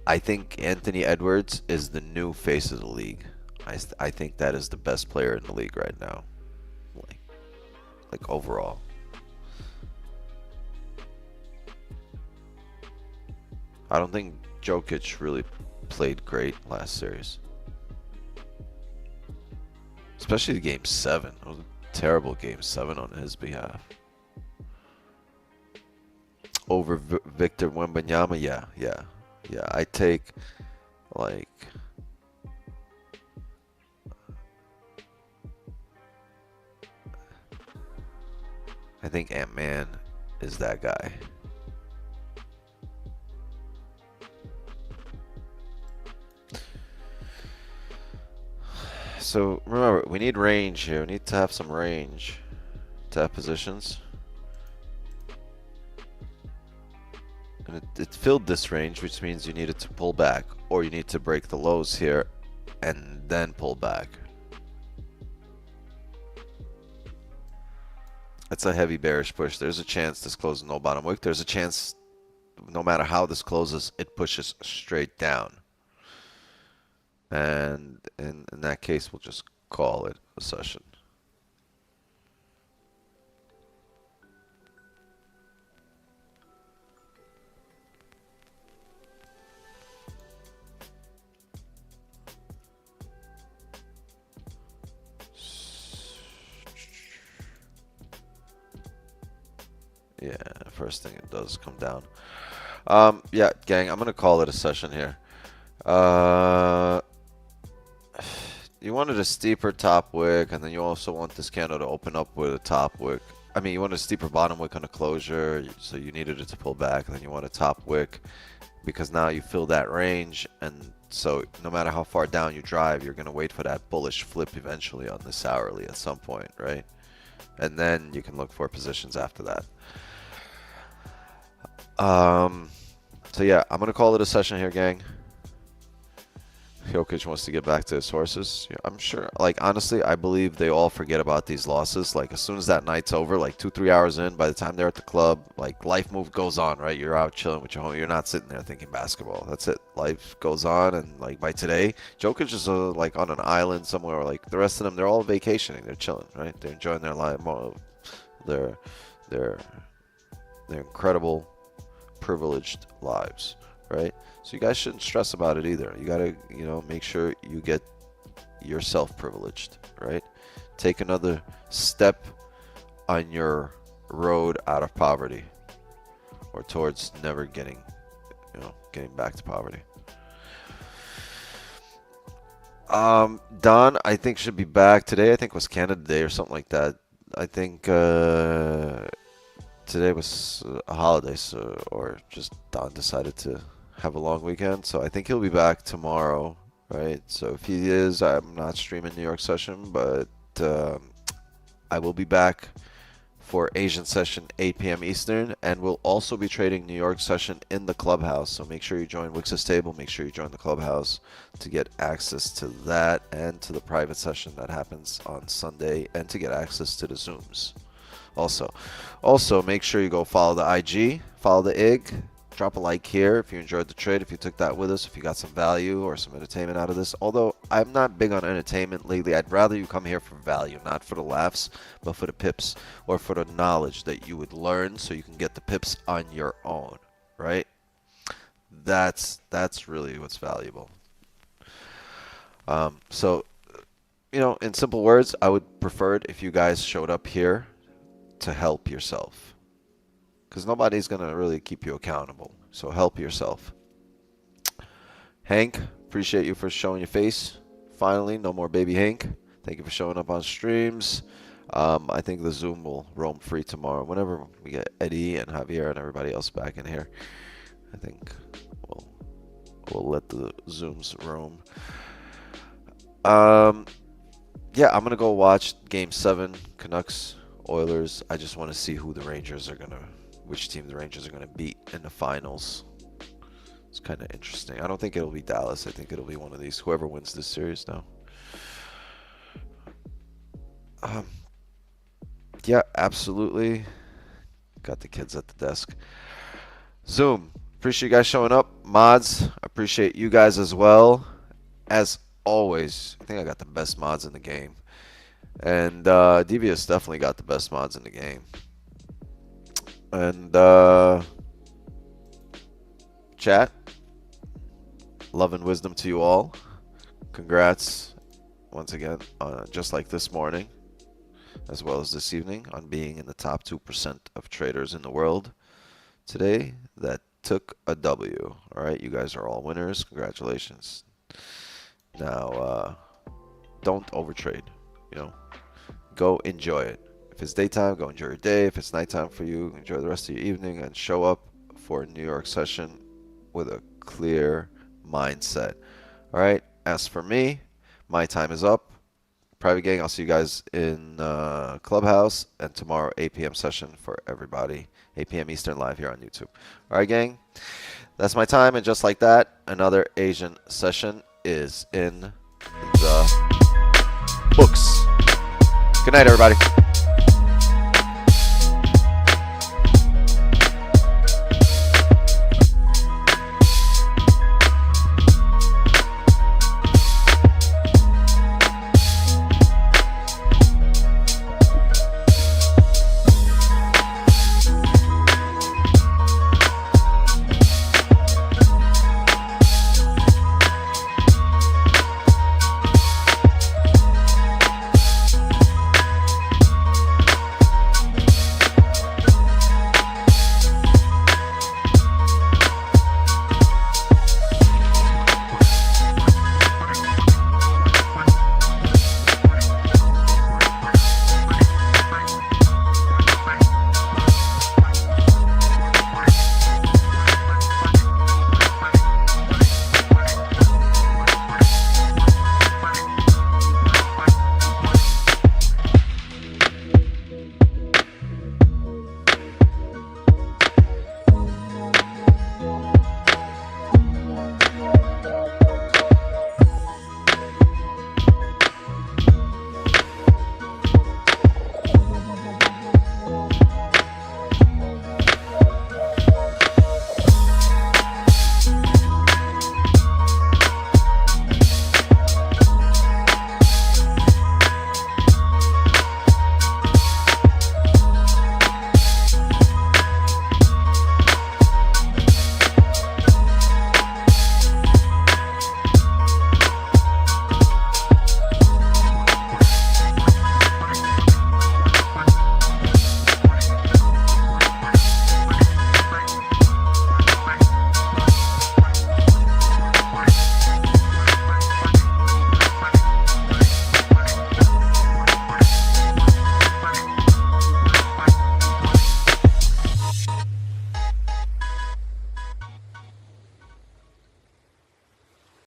I think Anthony Edwards is the new face of the league. I think that is the best player in the league right now. Like overall. I don't think Jokic really played great last series. Especially game 7. It was a terrible game 7 on his behalf. Over Victor Wembanyama? Yeah. I take like I think Ant-Man is that guy. So remember, we need range here. We need to have some range to have positions. And it filled this range, which means you needed to pull back, or you need to break the lows here and then pull back. It's a heavy bearish push. There's a chance this closes no bottom wick. There's a chance no matter how this closes, it pushes straight down. And in that case, we'll just call it a session. Yeah, first thing it does come down. Yeah, gang, I'm gonna call it a session here. You wanted a steeper top wick, and then you also want this candle to open up with a top wick. I mean, you want a steeper bottom wick on a closure, so you needed it to pull back, and then you want a top wick because now you fill that range, and so no matter how far down you drive, you're gonna wait for that bullish flip eventually on this hourly at some point, right? And then you can look for positions after that. So yeah, I'm gonna call it a session here, gang. Jokic wants to get back to his horses. Yeah, I'm sure, like, honestly, I believe they all forget about these losses. Like, as soon as that night's over, like 2-3 hours in, by the time they're at the club, like, life move goes on, right? You're out chilling with your home. You're not sitting there thinking basketball. That's it. Life goes on, and like by today, Jokic is like on an island somewhere. Like the rest of them, they're all vacationing. They're chilling, right? They're enjoying their life. Their incredible, privileged lives, right? So you guys shouldn't stress about it either. You gotta, make sure you get yourself privileged, right? Take another step on your road out of poverty, or towards never getting back to poverty. Don, I think, should be back today. I think it was Canada Day or something like that. I think today was a holiday, so, or just Don decided to have a long weekend, so I think he'll be back tomorrow, right? So if he is, I'm not streaming New York session, but I will be back for Asian session 8 p.m. Eastern, and we'll also be trading New York session in the clubhouse. So make sure you join Wix's table, make sure you join the clubhouse to get access to that and to the private session that happens on Sunday, and to get access to the Zooms. Also make sure you go follow the IG, follow the IG, drop a like here if you enjoyed the trade, if you took that with us, if you got some value or some entertainment out of this. Although I'm not big on entertainment lately. I'd rather you come here for value, not for the laughs, but for the pips or for the knowledge that you would learn so you can get the pips on your own, right? That's really what's valuable. So, you know, in simple words, I would prefer it if you guys showed up here to help yourself. Because nobody's going to really keep you accountable. So help yourself. Hank, appreciate you for showing your face. Finally, no more baby Hank. Thank you for showing up on streams. I think the Zoom will roam free tomorrow. Whenever we get Eddie and Javier and everybody else back in here, I think we'll let the Zooms roam. Yeah, I'm going to go watch Game 7, Canucks, Oilers. I just want to see who the Rangers are going to, which team the Rangers are going to beat in the finals. It's kind of interesting. I don't think it'll be Dallas. I think it'll be one of these, whoever wins this series now. Yeah, absolutely. Got the kids at the desk. Zoom, appreciate you guys showing up. Mods, appreciate you guys as well. As always, I think I got the best mods in the game. And Devious definitely got the best mods in the game. And chat, love and wisdom to you all. Congrats once again, just like this morning, as well as this evening, on being in the top 2% of traders in the world today that took a W. All right, you guys are all winners. Congratulations. Now, don't overtrade. You know, go enjoy it. If it's daytime, go enjoy your day. If it's nighttime for you, enjoy the rest of your evening and show up for a New York session with a clear mindset. All right. As for me, my time is up. Private gang, I'll see you guys in Clubhouse, and tomorrow 8 p.m. session for everybody. 8 p.m. Eastern live here on YouTube. All right, gang. That's my time, and just like that, another Asian session is in the books. Good night, everybody.